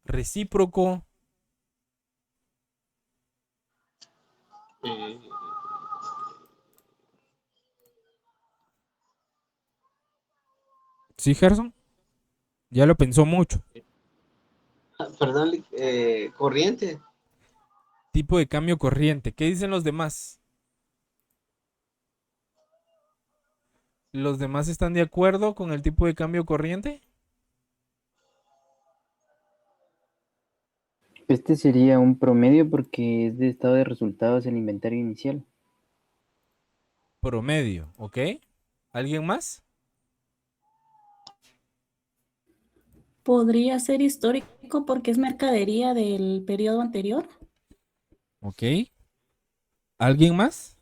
recíproco. ¿Sí, Gerson? Ya lo pensó mucho. Perdón, corriente. Tipo de cambio corriente. ¿Qué dicen los demás? ¿Los demás están de acuerdo con el tipo de cambio corriente? Este sería un promedio porque es de estado de resultados el inventario inicial. Promedio, ¿ok? ¿Alguien más? Podría ser histórico porque es mercadería del periodo anterior. ¿Ok? ¿Alguien más?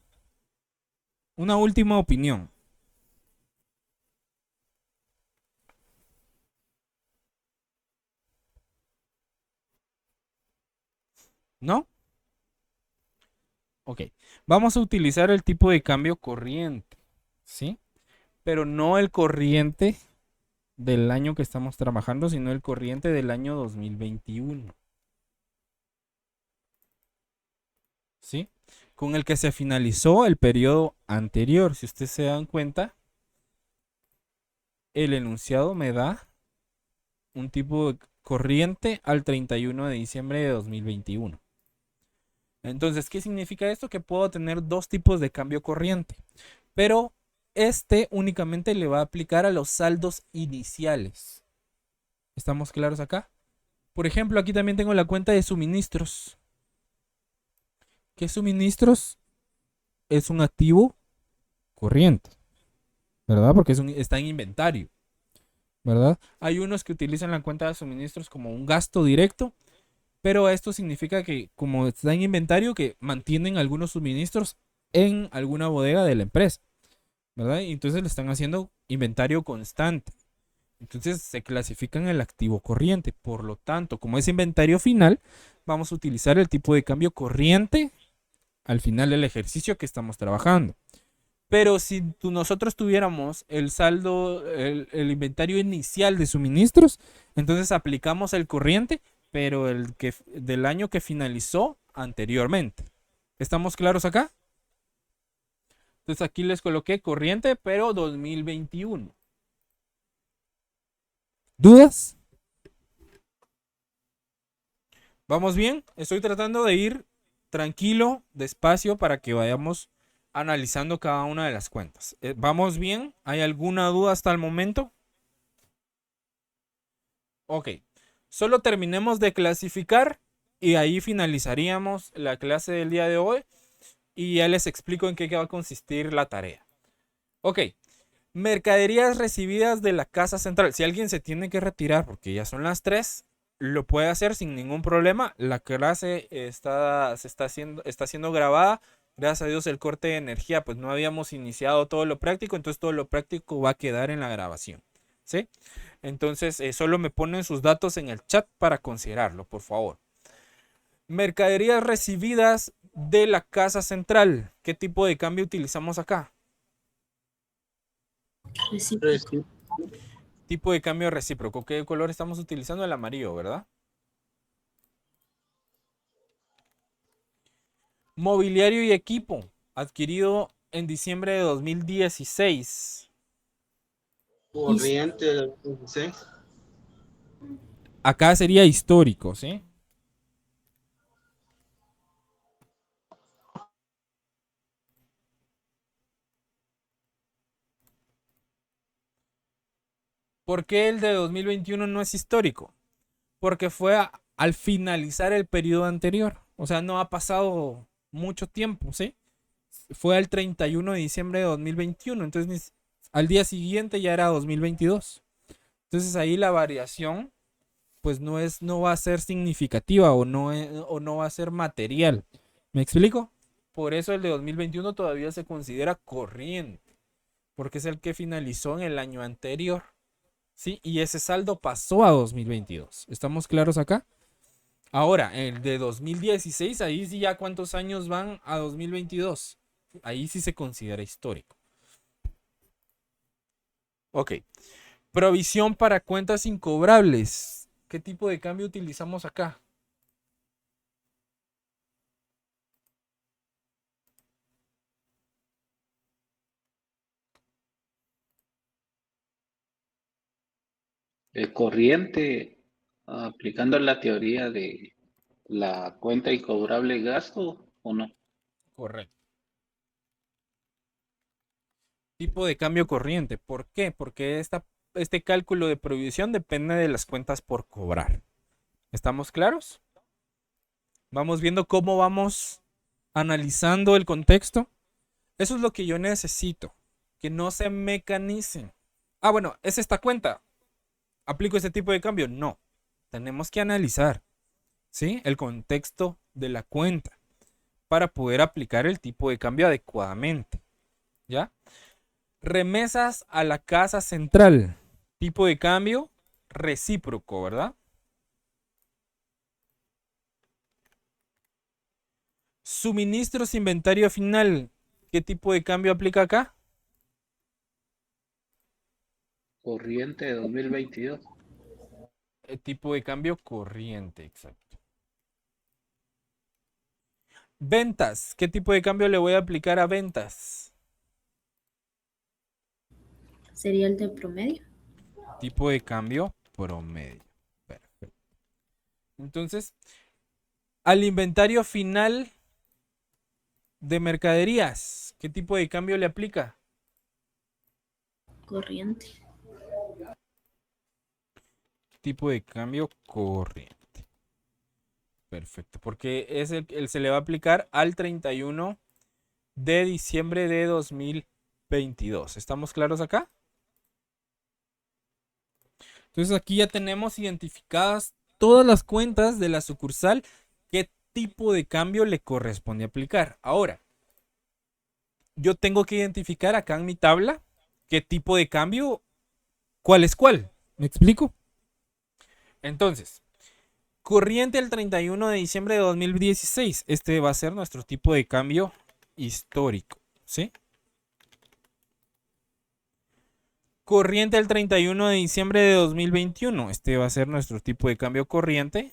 Una última opinión. ¿No? Ok. Vamos a utilizar el tipo de cambio corriente, ¿sí? Pero no el corriente del año que estamos trabajando, sino el corriente del año 2021. ¿Sí? Con el que se finalizó el periodo anterior. Si ustedes se dan cuenta, el enunciado me da un tipo de corriente al 31 de diciembre de 2021. Entonces, ¿qué significa esto? Que puedo tener dos tipos de cambio corriente, pero este únicamente le va a aplicar a los saldos iniciales. ¿Estamos claros acá? Por ejemplo, aquí también tengo la cuenta de suministros. ¿Qué suministros? Es un activo corriente, ¿verdad? Porque está en inventario, ¿verdad? Hay unos que utilizan la cuenta de suministros como un gasto directo, pero esto significa que como está en inventario, que mantienen algunos suministros en alguna bodega de la empresa, ¿verdad? Y entonces le están haciendo inventario constante. Entonces se clasifica en el activo corriente. Por lo tanto, como es inventario final, vamos a utilizar el tipo de cambio corriente al final del ejercicio que estamos trabajando. Pero si nosotros tuviéramos el saldo, el inventario inicial de suministros, entonces aplicamos el corriente, pero del año que finalizó anteriormente. ¿Estamos claros acá? Entonces aquí les coloqué corriente, pero 2021. ¿Dudas? ¿Vamos bien? Estoy tratando de ir tranquilo, despacio, para que vayamos analizando cada una de las cuentas. ¿Vamos bien? ¿Hay alguna duda hasta el momento? Ok. Solo terminemos de clasificar y ahí finalizaríamos la clase del día de hoy y ya les explico en qué va a consistir la tarea. Ok. Mercaderías recibidas de la casa central. Si alguien se tiene que retirar porque ya son las 3, lo puede hacer sin ningún problema. La clase está siendo grabada. Gracias a Dios el corte de energía, pues no habíamos iniciado todo lo práctico, entonces todo lo práctico va a quedar en la grabación, ¿sí? Entonces solo me ponen sus datos en el chat para considerarlo, por favor. Mercaderías recibidas de la casa central. ¿Qué tipo de cambio utilizamos acá? Recíproco. Tipo de cambio recíproco. ¿Qué color estamos utilizando? El amarillo, ¿verdad? Mobiliario y equipo adquirido en diciembre de 2016. Corriente del 2016. Acá sería histórico, ¿sí? ¿Por qué el de 2021 no es histórico? Porque fue al finalizar el periodo anterior. O sea, no ha pasado mucho tiempo, ¿sí? Fue el 31 de diciembre de 2021. Entonces, al día siguiente ya era 2022. Entonces, ahí la variación, pues no va a ser significativa o no va a ser material. ¿Me explico? Por eso el de 2021 todavía se considera corriente. Porque es el que finalizó en el año anterior. ¿Sí? Y ese saldo pasó a 2022. ¿Estamos claros acá? Ahora, el de 2016, ahí sí ya cuántos años van a 2022. Ahí sí se considera histórico. Ok. Provisión para cuentas incobrables. ¿Qué tipo de cambio utilizamos acá? Corriente, aplicando la teoría de la cuenta incobrable gasto o no. Correcto. Tipo de cambio corriente. ¿Por qué? Porque este cálculo de provisión depende de las cuentas por cobrar. ¿Estamos claros? Vamos viendo cómo vamos analizando el contexto. Eso es lo que yo necesito. Que no se mecanicen. Ah, bueno, ¿es esta cuenta? ¿Aplico ese tipo de cambio? No. Tenemos que analizar, ¿sí? El contexto de la cuenta para poder aplicar el tipo de cambio adecuadamente. ¿Ya? Remesas a la casa central. Tipo de cambio recíproco, ¿verdad? Suministros inventario final. ¿Qué tipo de cambio aplica acá? Corriente de 2022. El tipo de cambio corriente, exacto. Ventas. ¿Qué tipo de cambio le voy a aplicar a ventas? Sería el de promedio. Tipo de cambio promedio. Perfecto. Entonces, al inventario final de mercaderías, ¿qué tipo de cambio le aplica? Corriente. Tipo de cambio corriente. Perfecto, porque es se le va a aplicar al 31 de diciembre de 2022. ¿Estamos claros acá? Entonces aquí ya tenemos identificadas todas las cuentas de la sucursal, qué tipo de cambio le corresponde aplicar. Ahora, yo tengo que identificar acá en mi tabla qué tipo de cambio, cuál es cuál. ¿Me explico? Entonces, corriente el 31 de diciembre de 2016. Este va a ser nuestro tipo de cambio histórico, ¿sí? Corriente el 31 de diciembre de 2021. Este va a ser nuestro tipo de cambio corriente.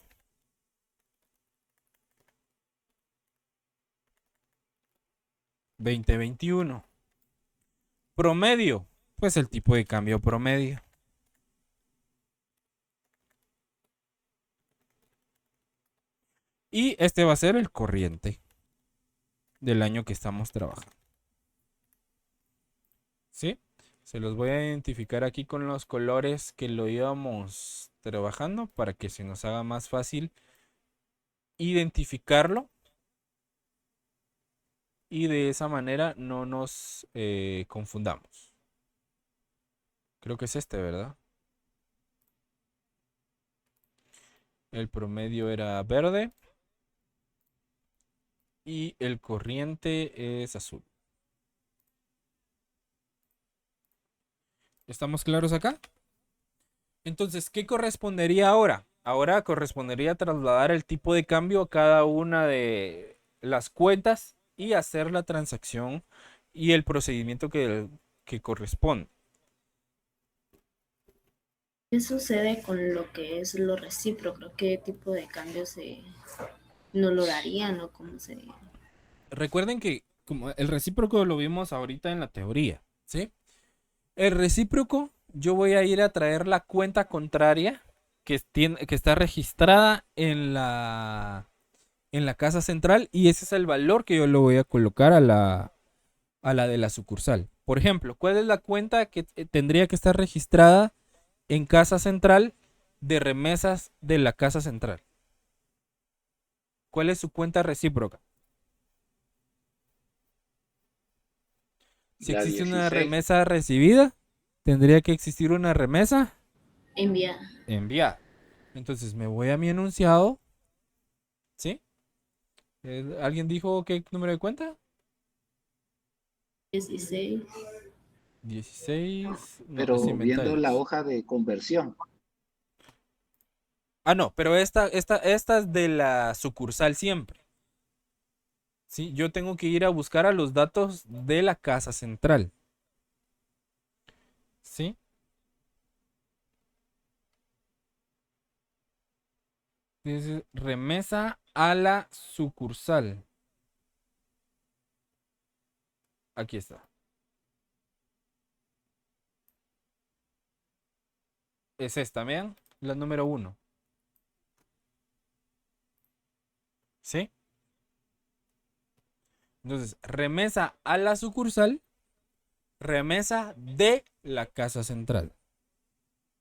$2021. Promedio, pues el tipo de cambio promedio. Y este va a ser el corriente del año que estamos trabajando. ¿Sí? Se los voy a identificar aquí con los colores que lo íbamos trabajando para que se nos haga más fácil identificarlo. Y de esa manera no nos confundamos. Creo que es este, ¿verdad? El promedio era verde. Y el corriente es azul. ¿Estamos claros acá? Entonces, ¿qué correspondería ahora? Ahora correspondería trasladar el tipo de cambio a cada una de las cuentas y hacer la transacción y el procedimiento que corresponde. ¿Qué sucede con lo que es lo recíproco? ¿Qué tipo de cambio no lo darían o cómo sería? Recuerden que como el recíproco lo vimos ahorita en la teoría, ¿sí? El recíproco, yo voy a ir a traer la cuenta contraria que está registrada en la casa central y ese es el valor que yo le voy a colocar a la de la sucursal. Por ejemplo, ¿cuál es la cuenta que tendría que estar registrada en casa central de remesas de la casa central? ¿Cuál es su cuenta recíproca? Si La existe una 16. remesa recibida, tendría que existir una remesa Enviada. Entonces me voy a mi enunciado. ¿Sí? ¿Alguien dijo qué número de cuenta? 16. 16. No, Pero es viendo inventarios. la hoja de conversión. Ah, no, pero esta es de la sucursal siempre. Sí, yo tengo que ir a buscar a los datos de la casa central. ¿Sí? Dice remesa a la sucursal. Aquí está. Es esta, vean, la número 1. ¿Sí? Entonces, remesa a la sucursal, remesa de la casa central.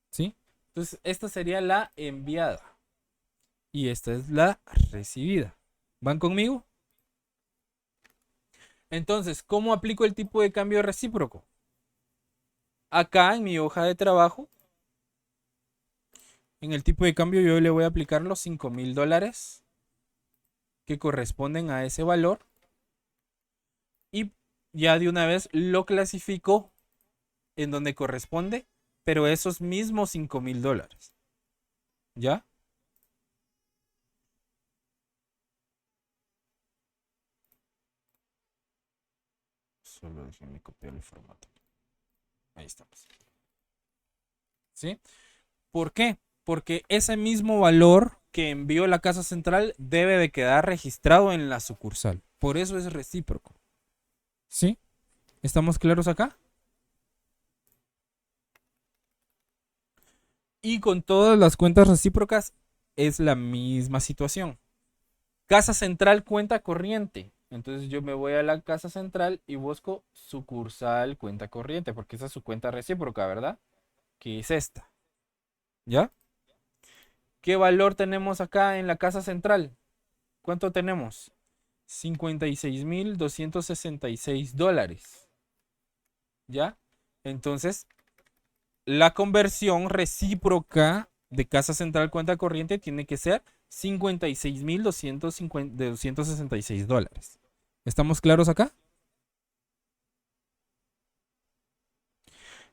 ¿Sí? Entonces, esta sería la enviada. Y esta es la recibida. ¿Van conmigo? Entonces, ¿cómo aplico el tipo de cambio recíproco? Acá en mi hoja de trabajo, en el tipo de cambio yo le voy a aplicar los $5,000 que corresponden a ese valor. Y ya de una vez lo clasifico en donde corresponde, pero esos mismos $5,000. ¿Ya? Solo déjenme copiar el formato. Ahí estamos. ¿Sí? ¿Por qué? Porque ese mismo valor que envió la casa central debe de quedar registrado en la sucursal. Por eso es recíproco. ¿Sí? ¿Estamos claros acá? Y con todas las cuentas recíprocas es la misma situación. Casa central, cuenta corriente. Entonces yo me voy a la casa central y busco sucursal, cuenta corriente, porque esa es su cuenta recíproca, ¿verdad? Que es esta. ¿Ya? ¿Qué valor tenemos acá en la casa central? ¿Cuánto tenemos? $56,266. ¿Ya? Entonces, la conversión recíproca de casa central cuenta corriente tiene que ser $56,266. ¿Estamos claros acá?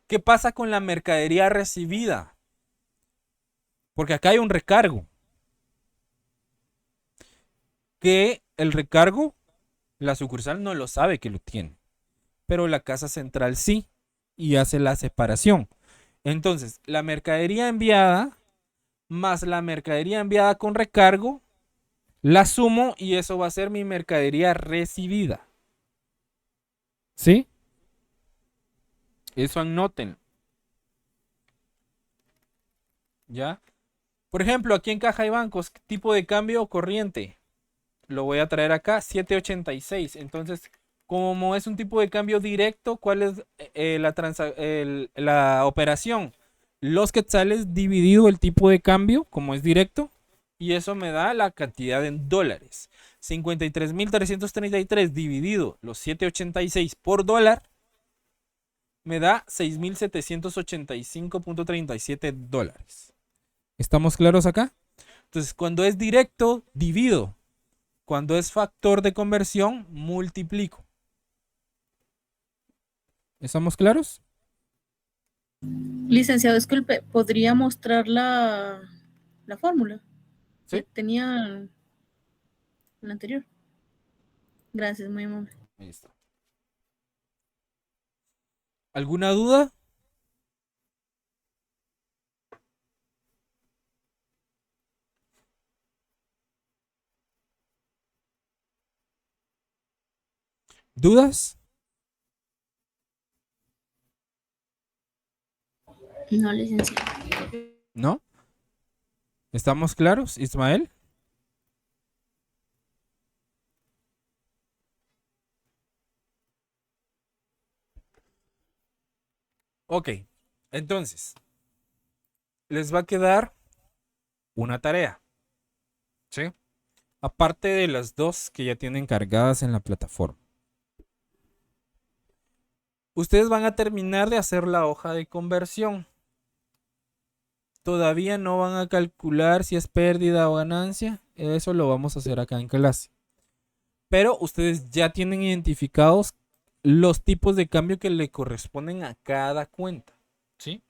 ¿Qué pasa con la mercadería recibida? Porque acá hay un recargo. Que el recargo, la sucursal no lo sabe que lo tiene. Pero la casa central sí. Y hace la separación. Entonces, la mercadería enviada más la mercadería enviada con recargo, la sumo y eso va a ser mi mercadería recibida. ¿Sí? Eso anoten. ¿Ya? Por ejemplo, aquí en Caja y Bancos, tipo de cambio corriente. Lo voy a traer acá, 786. Entonces, como es un tipo de cambio directo, ¿cuál es la operación? Los quetzales dividido el tipo de cambio, como es directo, y eso me da la cantidad en dólares. 53.333 dividido los 786 por dólar, me da 6.785.37 dólares. ¿Estamos claros acá? Entonces, cuando es directo, divido. Cuando es factor de conversión, multiplico. ¿Estamos claros? Licenciado, disculpe, ¿podría mostrar la fórmula Sí. que tenía la anterior? Gracias, muy amable. Ahí está. ¿Alguna duda? ¿Dudas? No, licenciado. ¿No? ¿Estamos claros, Ismael? Ok, entonces, les va a quedar una tarea, ¿sí? Aparte de las dos que ya tienen cargadas en la plataforma. Ustedes van a terminar de hacer la hoja de conversión. Todavía no van a calcular si es pérdida o ganancia. Eso lo vamos a hacer acá en clase. Pero ustedes ya tienen identificados los tipos de cambio que le corresponden a cada cuenta, ¿sí?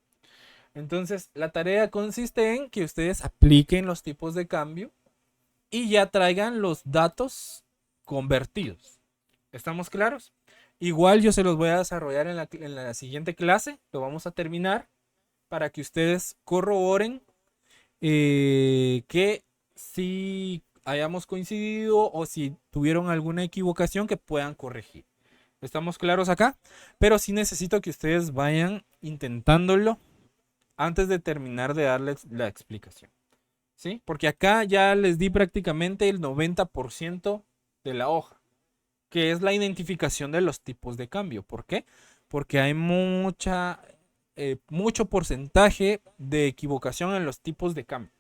Entonces, la tarea consiste en que ustedes apliquen los tipos de cambio y ya traigan los datos convertidos. ¿Estamos claros? Igual yo se los voy a desarrollar en la siguiente clase. Lo vamos a terminar para que ustedes corroboren que si hayamos coincidido o si tuvieron alguna equivocación que puedan corregir. ¿Estamos claros acá? Pero sí necesito que ustedes vayan intentándolo antes de terminar de darles la explicación. ¿Sí? Porque acá ya les di prácticamente el 90% de la hoja, que es la identificación de los tipos de cambio. ¿Por qué? Porque hay mucho porcentaje de equivocación en los tipos de cambio.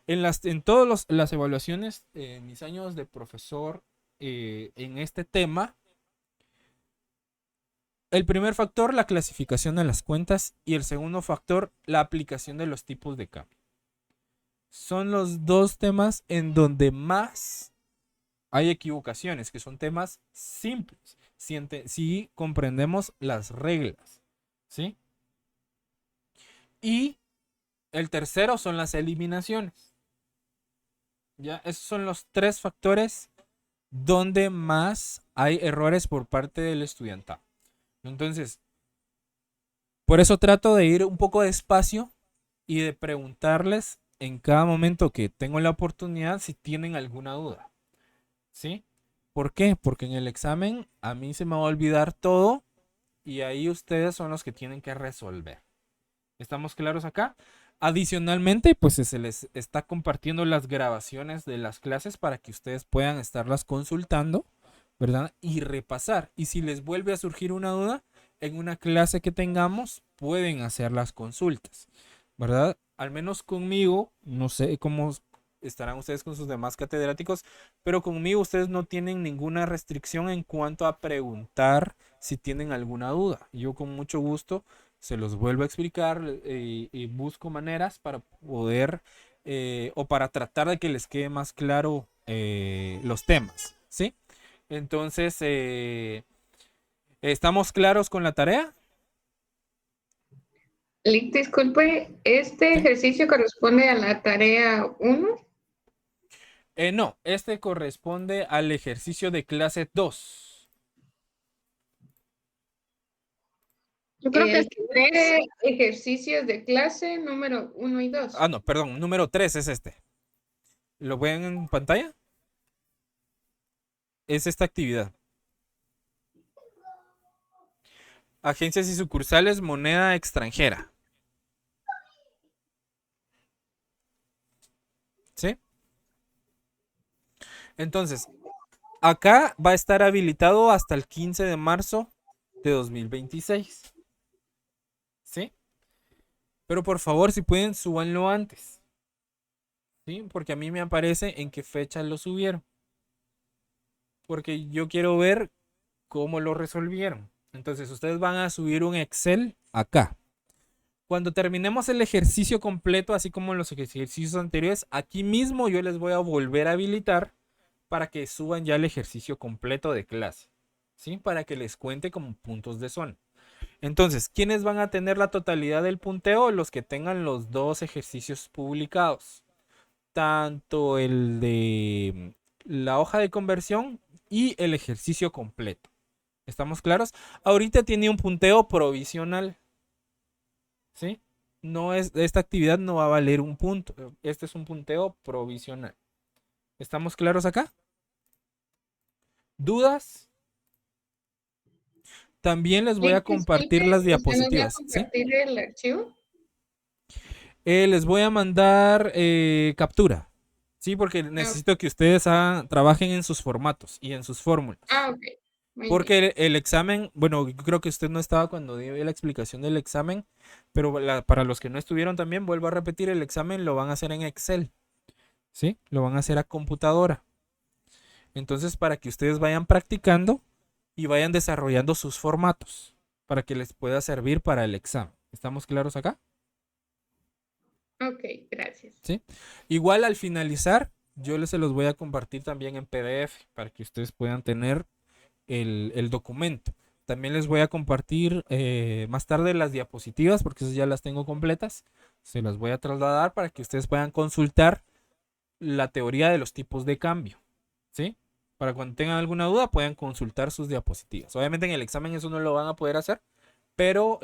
En todas las evaluaciones, en mis años de profesor en este tema, el primer factor, la clasificación de las cuentas, y el segundo factor, la aplicación de los tipos de cambio. Son los dos temas en donde más hay equivocaciones, que son temas simples, si comprendemos las reglas, ¿sí? Y el tercero son las eliminaciones. ¿Ya? Esos son los tres factores donde más hay errores por parte del estudiantado. Entonces, por eso trato de ir un poco despacio y de preguntarles en cada momento que tengo la oportunidad si tienen alguna duda. ¿Sí? ¿Por qué? Porque en el examen a mí se me va a olvidar todo y ahí ustedes son los que tienen que resolver. ¿Estamos claros acá? Adicionalmente, pues se les está compartiendo las grabaciones de las clases para que ustedes puedan estarlas consultando, ¿verdad? Y repasar. Y si les vuelve a surgir una duda, en una clase que tengamos, pueden hacer las consultas, ¿verdad? Al menos conmigo, no sé cómo estarán ustedes con sus demás catedráticos, pero conmigo ustedes no tienen ninguna restricción en cuanto a preguntar si tienen alguna duda. Yo con mucho gusto se los vuelvo a explicar y busco maneras para poder o para tratar de que les quede más claro los temas, ¿sí? Entonces, ¿estamos claros con la tarea? Lick, disculpe, ¿este ejercicio corresponde a la tarea 1? No, este corresponde al ejercicio de clase 2. Yo creo que Tiene ejercicios de clase número 1 y 2. Ah, no, perdón, número 3 es este. ¿Lo ven en pantalla? Es esta actividad. Agencias y sucursales, moneda extranjera. ¿Sí? Entonces, acá va a estar habilitado hasta el 15 de marzo de 2026. ¿Sí? Pero por favor, si pueden, súbanlo antes. ¿Sí? Porque a mí me aparece en qué fecha lo subieron. Porque yo quiero ver cómo lo resolvieron. Entonces, ustedes van a subir un Excel acá. Cuando terminemos el ejercicio completo, así como los ejercicios anteriores, aquí mismo yo les voy a volver a habilitar para que suban ya el ejercicio completo de clase, ¿sí? Para que les cuente como puntos de zona. Entonces, ¿quiénes van a tener la totalidad del punteo? Los que tengan los 2 ejercicios publicados. Tanto el de la hoja de conversión y el ejercicio completo. ¿Estamos claros? Ahorita tiene un punteo provisional. ¿Sí? No es, esta actividad no va a valer un punto. Este es un punteo provisional. ¿Estamos claros acá? ¿Dudas? También les voy a compartir las diapositivas. ¿Usted nos va a compartir el archivo? Les voy a mandar captura. Sí, porque necesito que ustedes trabajen en sus formatos y en sus fórmulas. Ah, ok. Porque el examen, bueno, yo creo que usted no estaba cuando di la explicación del examen, pero para los que no estuvieron también, vuelvo a repetir, el examen lo van a hacer en Excel, ¿sí? Lo van a hacer a computadora. Entonces, para que ustedes vayan practicando y vayan desarrollando sus formatos, para que les pueda servir para el examen. ¿Estamos claros acá? Ok, gracias. ¿Sí? Igual al finalizar, yo se los voy a compartir también en PDF, para que ustedes puedan tener el documento. También les voy a compartir más tarde las diapositivas porque esas ya las tengo completas. Se las voy a trasladar para que ustedes puedan consultar la teoría de los tipos de cambio. ¿Sí? Para cuando tengan alguna duda puedan consultar sus diapositivas. Obviamente en el examen eso no lo van a poder hacer, pero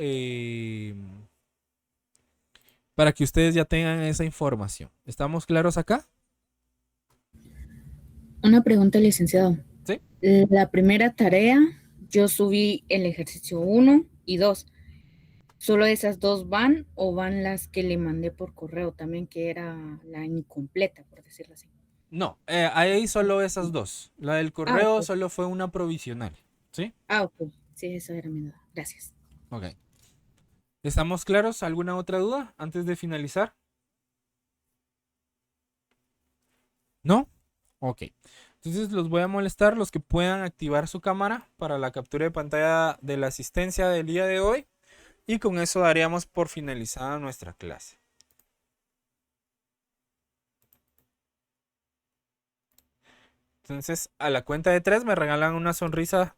para que ustedes ya tengan esa información. ¿Estamos claros acá? Una pregunta, licenciado. ¿Sí? La primera tarea, yo subí el ejercicio 1 y 2. ¿Solo esas 2 van o van las que le mandé por correo también, que era la incompleta, por decirlo así? No, ahí solo esas 2. La del correo ok. solo fue una provisional. ¿Sí? Ok. Sí, esa era mi duda. Gracias. Ok. ¿Estamos claros? ¿Alguna otra duda antes de finalizar? ¿No? Ok. Entonces los voy a molestar los que puedan activar su cámara para la captura de pantalla de la asistencia del día de hoy. Y con eso daríamos por finalizada nuestra clase. Entonces a la cuenta de 3 me regalan una sonrisa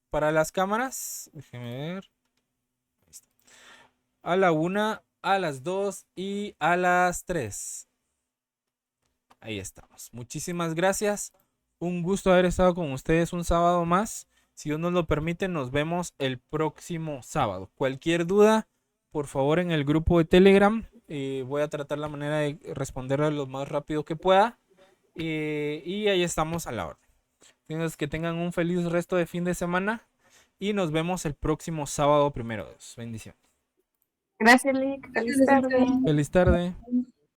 para las cámaras. Déjenme ver. Ahí está. A la 1, a las 2 y a las 3. Ahí estamos. Muchísimas gracias. Un gusto haber estado con ustedes un sábado más. Si Dios nos lo permite, nos vemos el próximo sábado. Cualquier duda, por favor, en el grupo de Telegram. Voy a tratar la manera de responderle lo más rápido que pueda. Y ahí estamos a la orden. Entonces, que tengan un feliz resto de fin de semana. Y nos vemos el próximo sábado 1 de Dios. Bendiciones. Gracias, Lick. Feliz tarde. Feliz tarde.